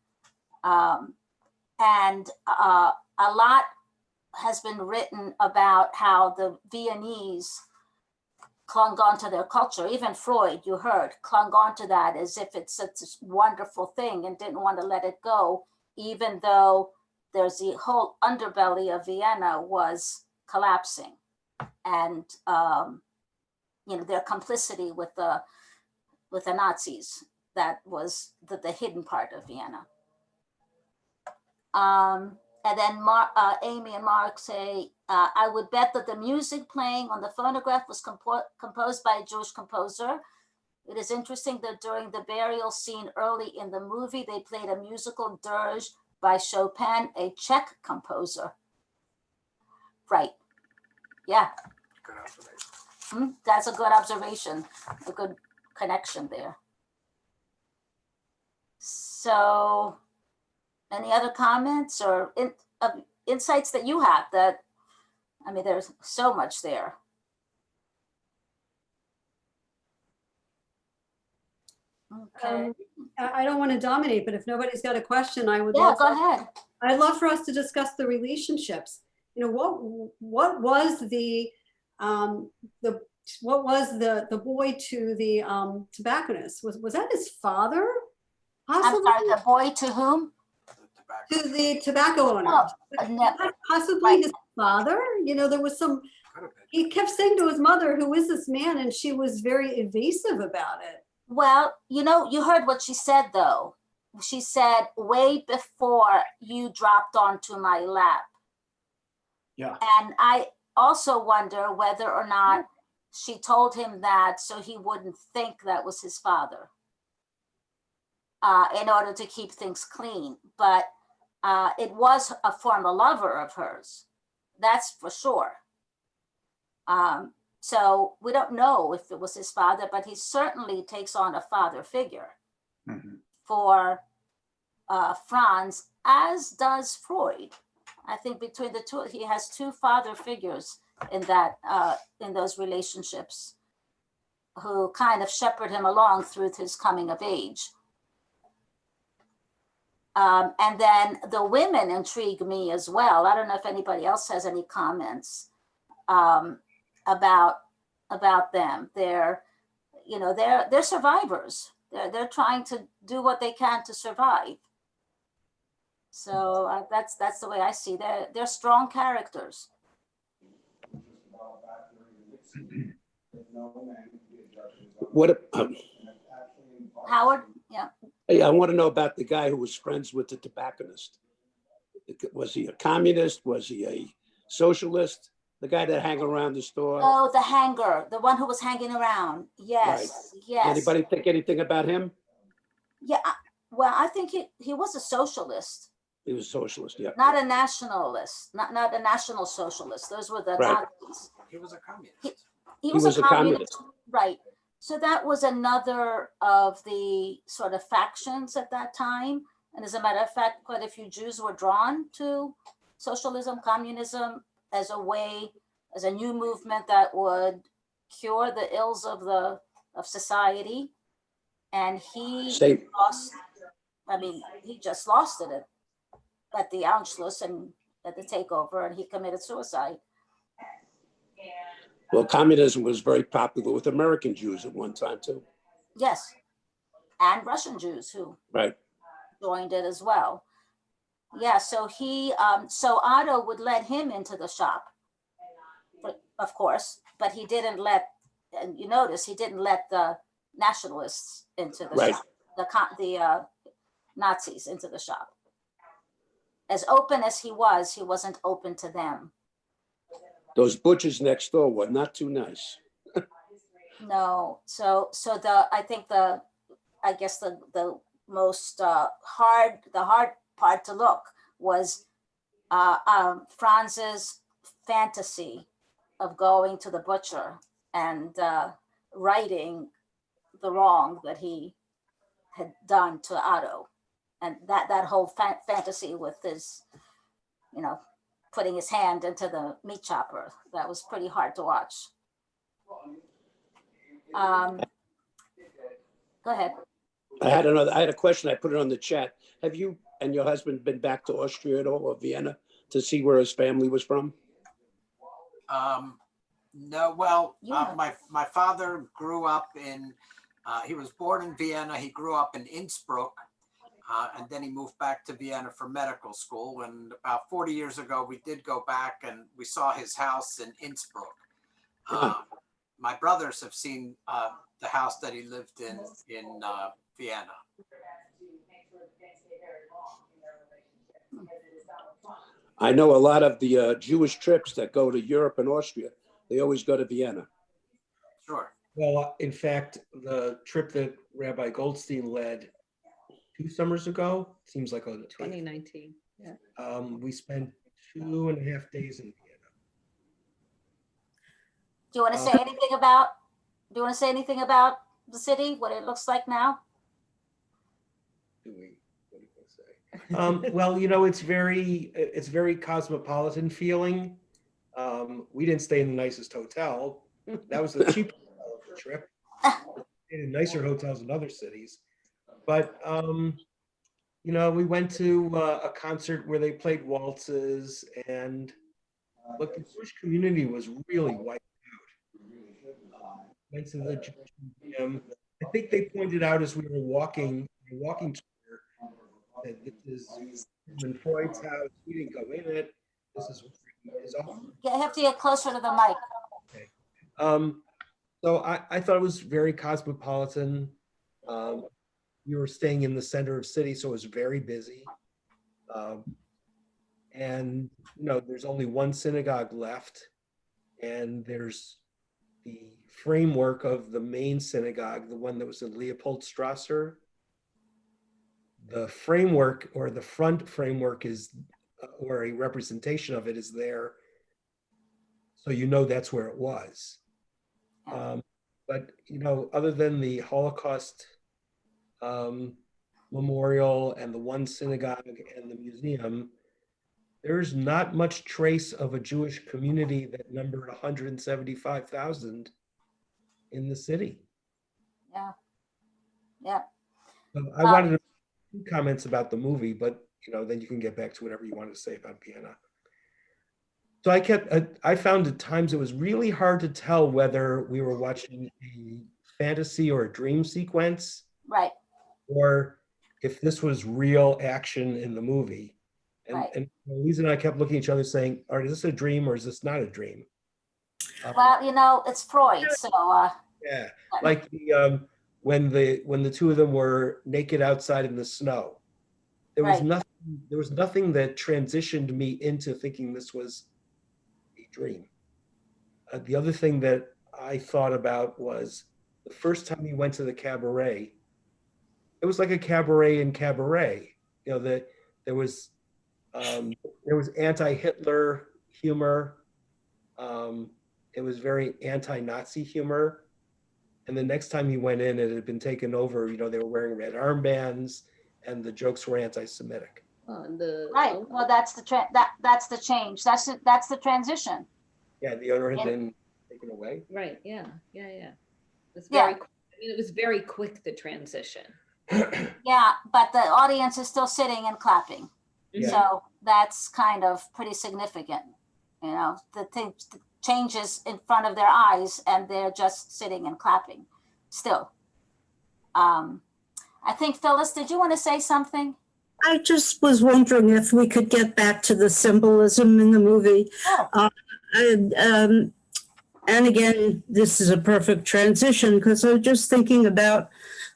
And a lot has been written about how the Viennese clung on to their culture. Even Freud, you heard, clung on to that as if it's such a wonderful thing and didn't want to let it go, even though there's the whole underbelly of Vienna was collapsing. And, their complicity with the Nazis, that was the hidden part of Vienna. And then Amy and Mark say, I would bet that the music playing on the phonograph was composed by a Jewish composer. It is interesting that during the burial scene early in the movie, they played a musical dirge by Chopin, a Czech composer. Right. Yeah. Good observation. That's a good observation, a good connection there. So, any other comments or insights that you have there's so much there. Okay. I don't want to dominate, but if nobody's got a question, I would. Yeah, go ahead. I'd love for us to discuss the relationships. What was the boy to the tobacconist? Was that his father? Possibly? I'm sorry, the boy to whom? To the tobacco owner. No. Possibly his father. There was some. He kept saying to his mother, "Who is this man?" And she was very evasive about it. Well, you heard what she said, though. She said, way before you dropped onto my lap. Yeah. And I also wonder whether or not she told him that so he wouldn't think that was his father, in order to keep things clean. But it was a former lover of hers. That's for sure. So we don't know if it was his father, but he certainly takes on a father figure for Franz, as does Freud. I think between the two, he has two father figures in those relationships who kind of shepherd him along through his coming of age. And then the women intrigue me as well. I don't know if anybody else has any comments about them. They're survivors. They're trying to do what they can to survive. So that's the way I see. They're strong characters. What? Howard? Yeah. Hey, I want to know about the guy who was friends with the tobacconist. Was he a communist? Was he a socialist? The guy that hang around the store? Oh, the hanger, the one who was hanging around. Yes, right. Yes. Anybody think anything about him? Yeah, well, I think he was a socialist. He was a socialist, yeah. Not a nationalist, not a national socialist. Those were the right. Nazis. He was a communist. He was a communist. Right. So that was another of the sort of factions at that time. And as a matter of fact, quite a few Jews were drawn to socialism, communism as a new movement that would cure the ills of society. And he just lost it at the Anschluss and at the takeover, and he committed suicide. Well, communism was very popular with American Jews at one time too. Yes. and Russian Jews who Right. joined it as well. Yeah, so so Otto would let him into the shop, of course, but he didn't let, and you notice he didn't let the nationalists into the Right. shop, the Nazis into the shop. As open as he wasn't open to them. Those butchers next door were not too nice. No, so I guess the most hard part to look was Franz's fantasy of going to the butcher and righting the wrong that he had done to Otto, and that whole fantasy with his, putting his hand into the meat chopper, that was pretty hard to watch. Go ahead. I had a question. I put it on the chat. Have you and your husband been back to Austria at all, or Vienna, to see where his family was from? No, well, Yeah. my father grew up he was born in Vienna. He grew up in Innsbruck, and then he moved back to Vienna for medical school. And about 40 years ago, we did go back and we saw his house in Innsbruck. My brothers have seen the house that he lived in Vienna. I know a lot of the Jewish trips that go to Europe and Austria, they always go to Vienna. Sure. Well, in fact, the trip that Rabbi Goldstein led 2 summers ago, seems like a 2019. Yeah. we spent 2.5 days in Vienna. Do you want to say anything about? Do you want to say anything about the city? What it looks like now? What do you want to say? Well, it's very cosmopolitan feeling. We didn't stay in the nicest hotel. That was the cheapest hotel of the trip. We stayed in nicer hotels in other cities. But, we went to a concert where they played waltzes, and look, the Jewish community was really wiped out. Went to the Jewish Museum. I think they pointed out as we were walking tour that this is Sigmund Freud's house. We didn't go in it. This is his office. You have to get closer to the mic. Okay. So I thought it was very cosmopolitan. We were staying in the center of city, so it was very busy. And there's only one synagogue left, and there's the framework of the main synagogue, the one that was in Leopoldstrasse. The framework, or the front framework, is, or a representation of it is there, so that's where it was. But other than the Holocaust memorial and the one synagogue and the museum, there's not much trace of a Jewish community that numbered 175,000 in the city. Yeah. Yeah. So I wanted to make 2 comments about the movie, but then you can get back to whatever you want to say about Vienna. So I found at times it was really hard to tell whether we were watching a fantasy or a dream sequence. Right. Or if this was real action in the movie. And, right. And Lisa and I kept looking at each other saying, is this a dream or is this not a dream? Well, it's Freud, so. Yeah, like when the 2 of them were naked outside in the snow. There was nothing that transitioned me into thinking this was a dream. The other thing that I thought about was the first time he went to the cabaret, it was like a cabaret in cabaret. That there was anti-Hitler humor. It was very anti-Nazi humor. And the next time he went in, it had been taken over. They were wearing red armbands, and the jokes were anti-Semitic. Right. Well, that's the change. That's the transition. Yeah, the owner had been taken away. Right. Yeah. It was very quick, the transition. Yeah, but the audience is still sitting and clapping. Yeah. So that's kind of pretty significant. The thing changes in front of their eyes and they're just sitting and clapping still. I think Phyllis, did you want to say something? I just was wondering if we could get back to the symbolism in the movie. Sure. And again, this is a perfect transition because I was just thinking about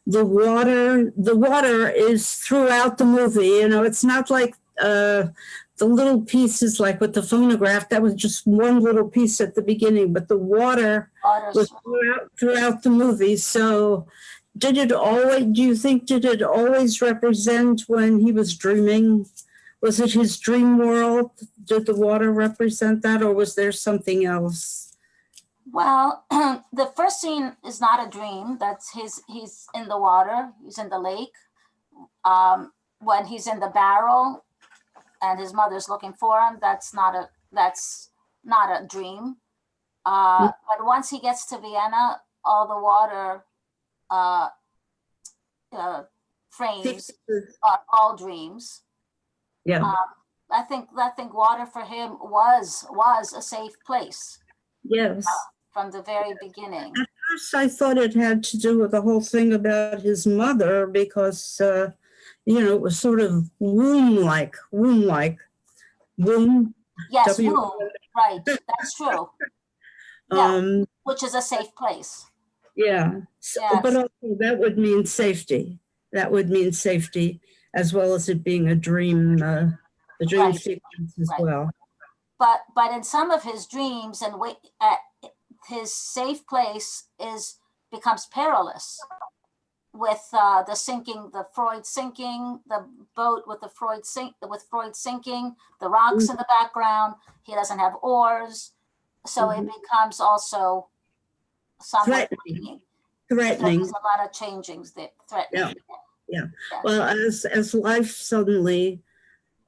the water. The water is throughout the movie. You know, it's not like the little pieces like with the phonograph. That was just one little piece at the beginning, but the water was throughout the movie. So did it always, do you think, did it always represent when he was dreaming? Was it his dream world? Did the water represent that, or was there something else? Well, the first scene is not a dream. That's he's in the water, he's in the lake. When he's in the barrel and his mother's looking for him, that's not a dream. But once he gets to Vienna, all the water frames are all dreams. Yeah. I think water for him was a safe place. Yes. From the very beginning. At first, I thought it had to do with the whole thing about his mother because, it was sort of womb-like. Womb. Yes, womb. Right. That's true. Yeah. Which is a safe place. Yeah. So, yes. But also that would mean safety. That would mean safety as well as it being a dream sequence as well. But in some of his dreams and his safe place becomes perilous with the Freud sinking, the boat with Freud sinking, the rocks in the background. He doesn't have oars, so it becomes also somewhat threatening. There's a lot of changings that threatening. Yeah. Well, as life suddenly,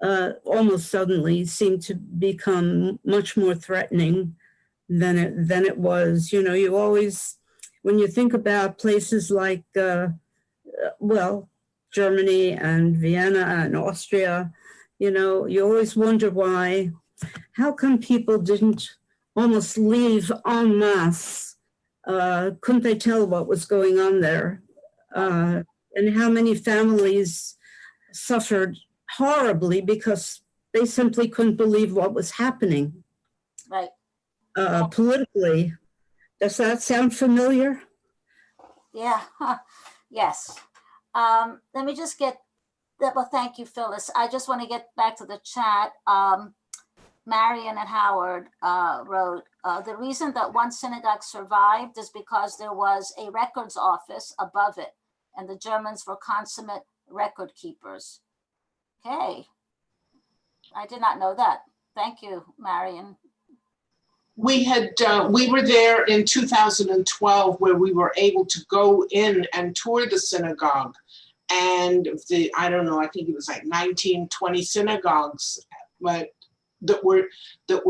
almost suddenly, seemed to become much more threatening than it was. You know, you always, when you think about places like, Germany and Vienna and Austria, you always wonder how come people didn't almost leave en masse? Couldn't they tell what was going on there? And how many families suffered horribly because they simply couldn't believe what was happening. Right. Politically. Does that sound familiar? Yeah. Yes. Let me just thank you, Phyllis. I just want to get back to the chat. Marion and Howard wrote, the reason that one synagogue survived is because there was a records office above it, and the Germans were consummate record keepers. Okay. I did not know that. Thank you, Marion. We were there in 2012 where we were able to go in and tour the synagogue, and I don't know, I think it was like 19, 20 synagogues, but that were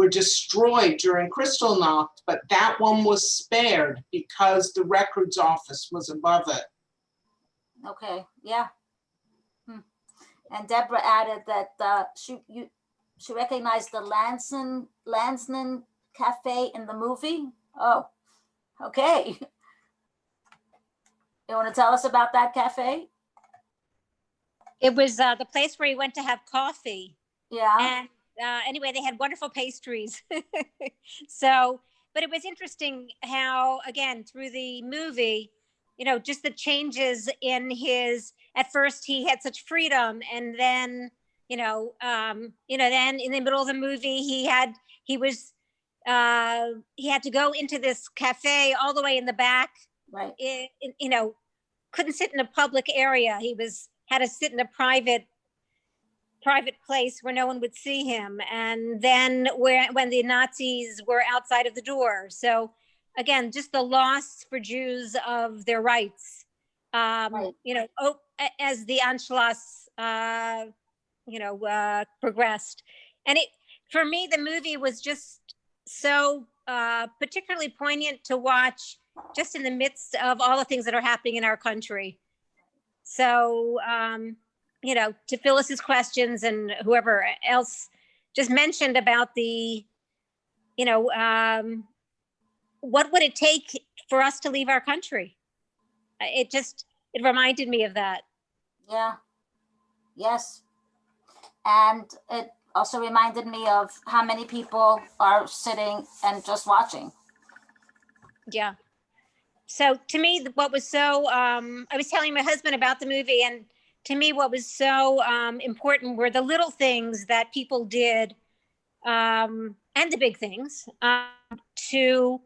destroyed during Kristallnacht, but that one was spared because the records office was above it. Okay, yeah. And Deborah added that she recognized the Lansman Cafe in the movie. Oh, okay. You want to tell us about that cafe? It was the place where he went to have coffee. Yeah. And anyway, they had wonderful pastries. But it was interesting how, again, through the movie, just the changes in at first he had such freedom, and then, then in the middle of the movie, he had to go into this cafe all the way in the back. Right. Couldn't sit in a public area. Had to sit in a private place where no one would see him. And then when the Nazis were outside of the door. So again, just the loss for Jews of their rights, right. As the Anschluss, progressed. And for me, the movie was just so particularly poignant to watch just in the midst of all the things that are happening in our country. So, to Phyllis's questions and whoever else just mentioned about the, what would it take for us to leave our country? It reminded me of that. Yeah. Yes. And it also reminded me of how many people are sitting and just watching. Yeah. So to me, what was so, I was telling my husband about the movie, and to me, what was so important were the little things that people did, and the big things, to,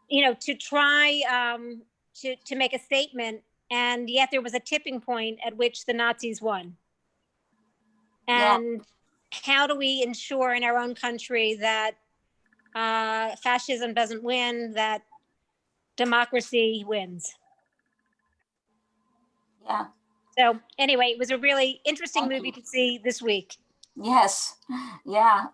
to try to make a statement. And yet there was a tipping point at which the Nazis won. And how do we ensure in our own country that fascism doesn't win, that democracy wins? Yeah. So anyway, it was a really interesting movie to see this week. Yes. Yeah.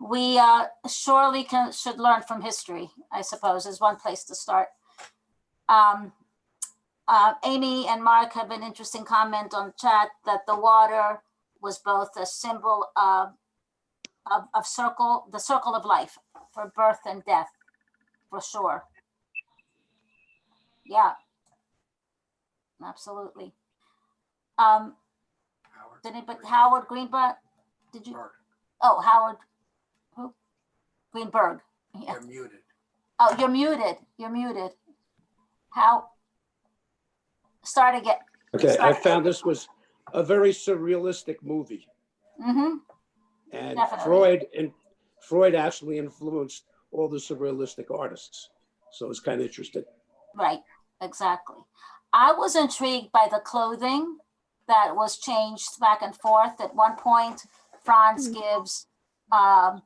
We surely should learn from history, I suppose, is one place to start. Amy and Mark have an interesting comment on chat that the water was both a symbol of the circle of life for birth and death, for sure. Yeah, absolutely. Howard Greenberg, did you? Oh, Howard, who? Greenberg. Yeah. You're muted. Oh, you're muted. You're muted. How? Start again. Okay, I found this was a very surrealistic movie. Mm-hmm. And Definitely. Freud actually influenced all the surrealistic artists. So it's kind of interesting. Right, exactly. I was intrigued by the clothing that was changed back and forth. At one point, Franz gives Freud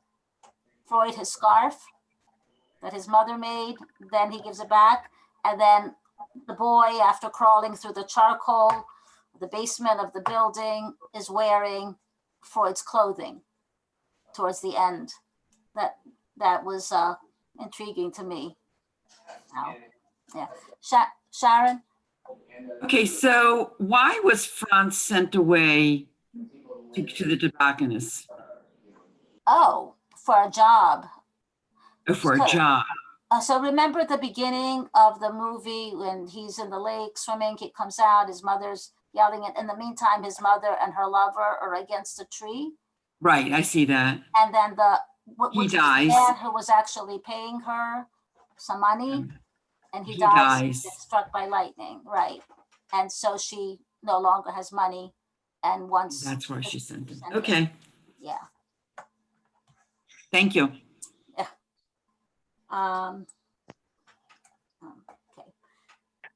his scarf that his mother made, then he gives it back. And then the boy, after crawling through the charcoal, the basement of the building, is wearing Freud's clothing towards the end. That was intriguing to me. Now, yeah. Sharon? Okay, so why was Franz sent away to the tobacconist? Oh, for a job. For a job. So remember at the beginning of the movie when he's in the lake swimming, he comes out, his mother's yelling. In the meantime, his mother and her lover are against a tree. Right, I see that. And then he dies. The man who was actually paying her some money, and he dies. Struck by lightning, right? And so she no longer has money, and once that's why she sent him. Okay. Yeah. Thank you. Yeah. Okay.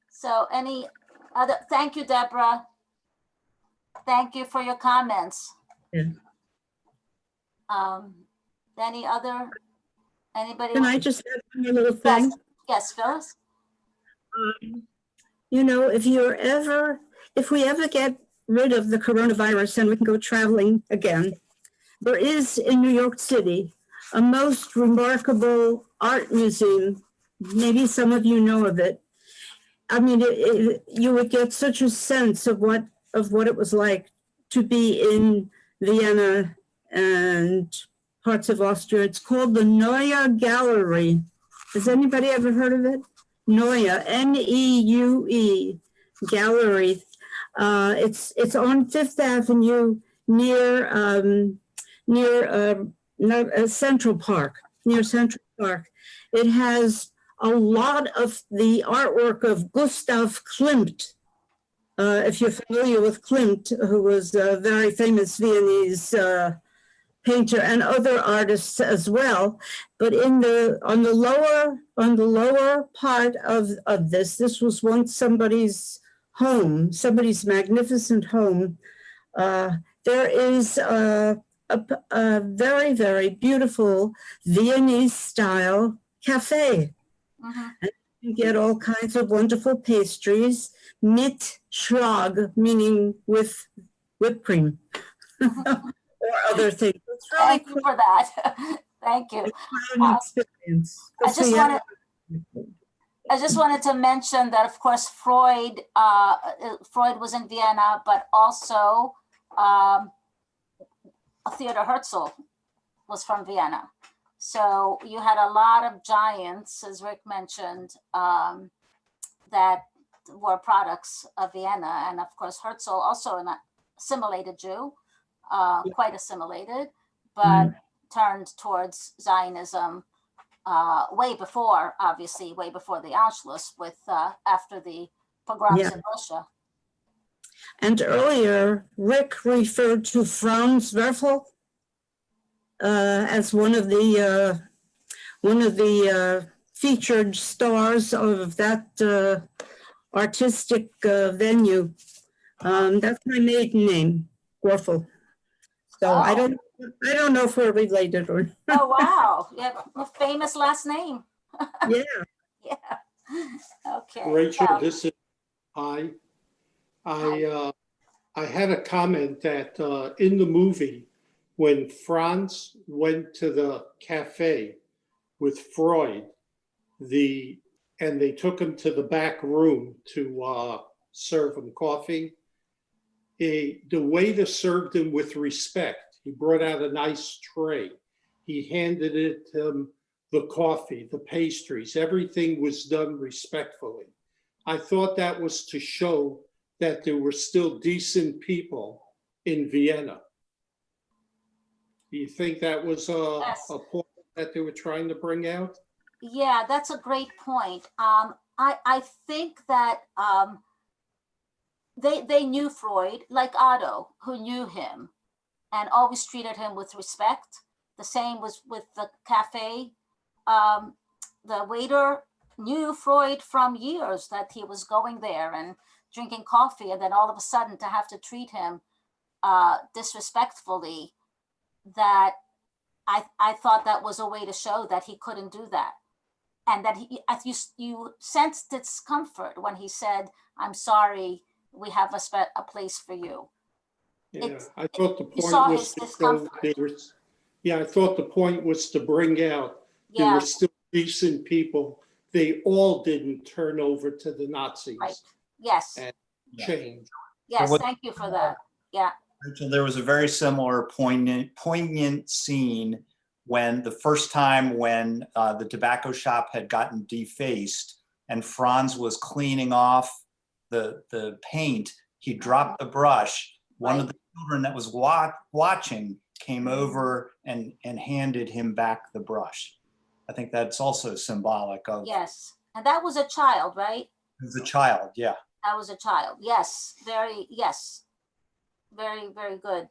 So any other? Thank you, Deborah. Thank you for your comments. Yeah. Anybody? Can I just add one little thing? Yes, Phyllis. If we ever get rid of the coronavirus and we can go traveling again, there is in New York City a most remarkable art museum. Maybe some of you know of it. I mean, you would get such a sense of what it was like to be in Vienna and parts of Austria. It's called the Neue Gallery. Has anybody ever heard of it? Neue, Neue Gallery. It's on Fifth Avenue near Central Park. Near Central Park. It has a lot of the artwork of Gustav Klimt. If you're familiar with Klimt, who was a very famous Viennese painter, and other artists as well. But on the lower part of this was once somebody's home, somebody's magnificent home. There is a very, very beautiful Viennese style cafe. And you get all kinds of wonderful pastries, mit Schlag, meaning with whipped cream. Or other things. It's really Thank you for that. Thank you. Experience. I just wanted to mention that, of course, Freud was in Vienna, but also Theodor Herzl was from Vienna. So you had a lot of giants, as Rick mentioned, that were products of Vienna. And of course, Herzl, also an assimilated Jew, quite assimilated, but turned towards Zionism way before, obviously, way before the Anschluss, with after the pogroms in Russia. And earlier, Rick referred to Franz Werfel as one of the featured stars of that artistic venue. That's my maiden name, Werfel. So I don't know if we're related or. Oh wow! You have a famous last name. Yeah. Yeah. Okay. Rachel, Now, this is hi. I had a comment that in the movie, when Franz went to the cafe with Freud, and they took him to the back room to serve him coffee, the waiter served him with respect. He brought out a nice tray. He handed it him the coffee, the pastries, everything was done respectfully. I thought that was to show that there were still decent people in Vienna. Do you think that was a point that they were trying to bring out? yeah, that's a great point. I think that they knew Freud, like Otto, who knew him and always treated him with respect. The same was with the cafe. The waiter knew Freud from years, that he was going there and drinking coffee, and then all of a sudden to have to treat him disrespectfully, that I thought that was a way to show that he couldn't do that. And that you sensed discomfort when he said, "I'm sorry, we have a place for you." Yeah, I thought the point was to show they were, I thought the point was to bring out there were still decent people. They all didn't turn over to the Nazis. Right. Yes. And change. Yes, thank you for that. Yeah. Rachel, there was a very similar poignant scene when the first time when the tobacco shop had gotten defaced and Franz was cleaning off the paint, he dropped the brush. One of the children that was watching came over and handed him back the brush. I think that's also symbolic of. Yes, and that was a child, right? It was a child, yeah. That was a child. Yes, very, very good.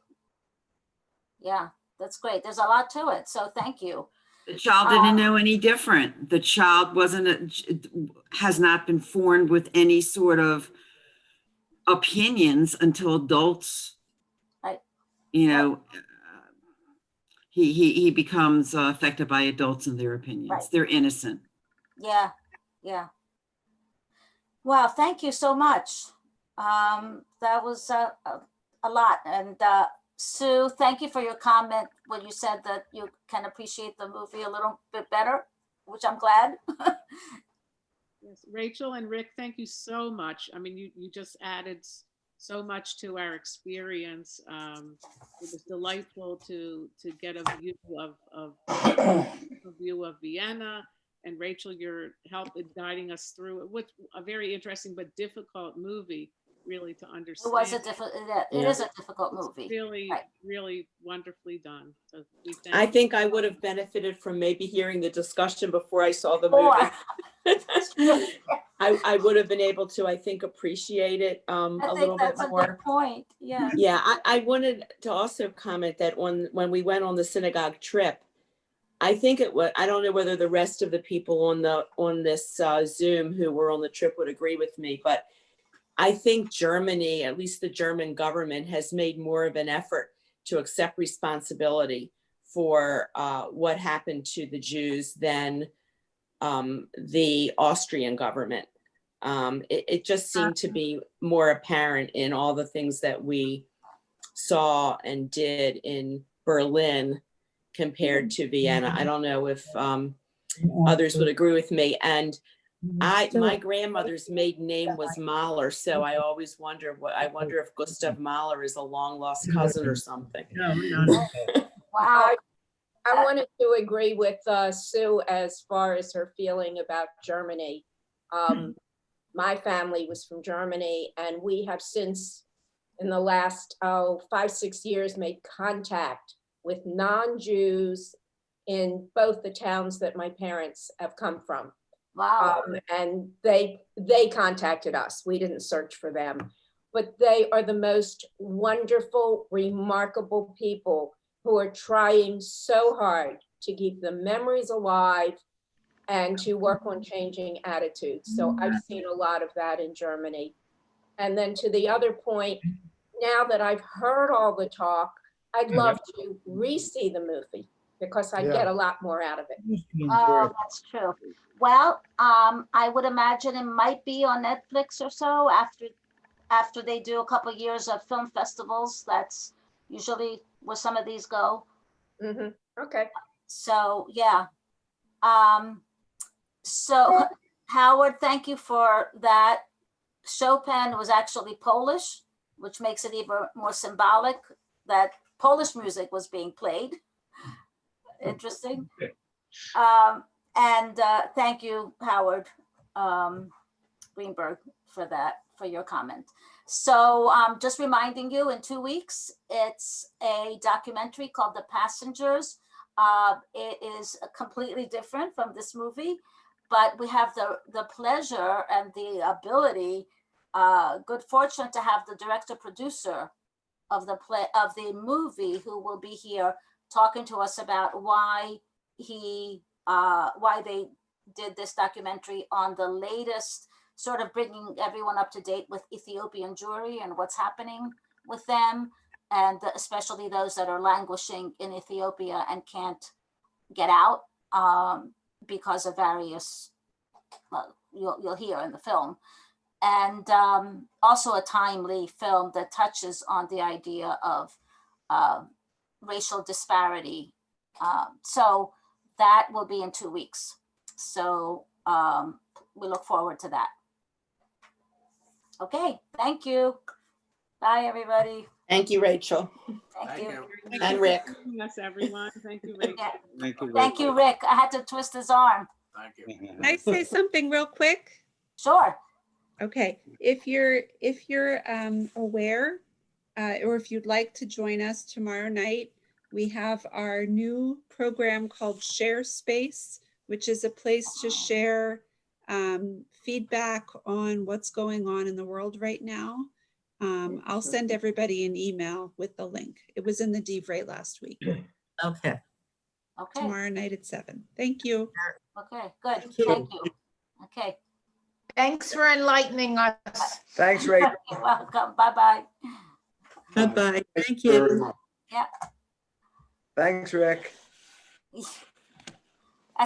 Yeah, that's great. There's a lot to it, so thank you. The child didn't know any different. The child has not been formed with any sort of opinions until adults, right? He becomes affected by adults and their opinions. Right. They're innocent. Yeah. Well, thank you so much. That was a lot. And Sue, thank you for your comment when you said that you can appreciate the movie a little bit better, which I'm glad. Yes, Rachel and Rick, thank you so much. I mean, you just added so much to our experience. It was delightful to get a view of Vienna, and Rachel, your help in guiding us through it. What's a very interesting but difficult movie, really, to understand. It is a difficult movie. It's really, really wonderfully done. So I think I would have benefited from maybe hearing the discussion before I saw the movie. I would have been able to, I think, appreciate it a little bit more. A good point. Yeah. Yeah, I wanted to also comment that when we went on the synagogue trip, I think it was, I don't know whether the rest of the people on this Zoom who were on the trip would agree with me, but I think Germany, at least the German government, has made more of an effort to accept responsibility for what happened to the Jews than the Austrian government. It just seemed to be more apparent in all the things that we saw and did in Berlin compared to Vienna. I don't know if others would agree with me. And my grandmother's maiden name was Mahler, so I always wonder if Gustav Mahler is a long lost cousin or something. Wow. I wanted to agree with Sue as far as her feeling about Germany. my family was from Germany, and we have since, in the last 5-6 years, made contact with non-Jews in both the towns that my parents have come from. Wow. And they contacted us. We didn't search for them, but they are the most wonderful, remarkable people who are trying so hard to keep the memories alive and to work on changing attitudes. So I've seen a lot of that in Germany. And then to the other point, now that I've heard all the talk, I'd love to re-see the movie because I get a lot more out of it. Oh, that's true. Well, I would imagine it might be on Netflix or so after they do a couple of years of film festivals. That's usually where some of these go. Okay. So yeah. So Howard, thank you for that. Chopin was actually Polish, which makes it even more symbolic that Polish music was being played. Interesting. And thank you, Howard Greenberg, for that, for your comment. So just reminding you, in 2 weeks, it's a documentary called The Passengers. It is completely different from this movie, but we have the pleasure and the ability, good fortune to have the director producer of the movie who will be here talking to us about why they did this documentary on the latest, sort of bringing everyone up to date with Ethiopian Jewry and what's happening with them, and especially those that are languishing in Ethiopia and can't get out because of various, you'll hear in the film. And also a timely film that touches on the idea of racial disparity. So that will be in 2 weeks. So we look forward to that. Okay, thank you. Bye, everybody. Thank you, Rachel. Thank you. And Rick. Yes, everyone. Thank you, Rachel. Thank you, Rick. I had to twist his arm. Thank you. Can I say something real quick? Sure. Okay, if you're aware, or if you'd like to join us tomorrow night, we have our new program called Share Space, which is a place to share feedback on what's going on in the world right now. I'll send everybody an email with the link. It was in the DVRA last week. Okay. Okay. Tomorrow night at 7. Thank you. Okay, good. Thank you. Okay. Thanks for enlightening us. Thanks, Rachel. You're welcome. Bye-bye. Bye-bye. Thank you. Yeah. Thanks, Rick.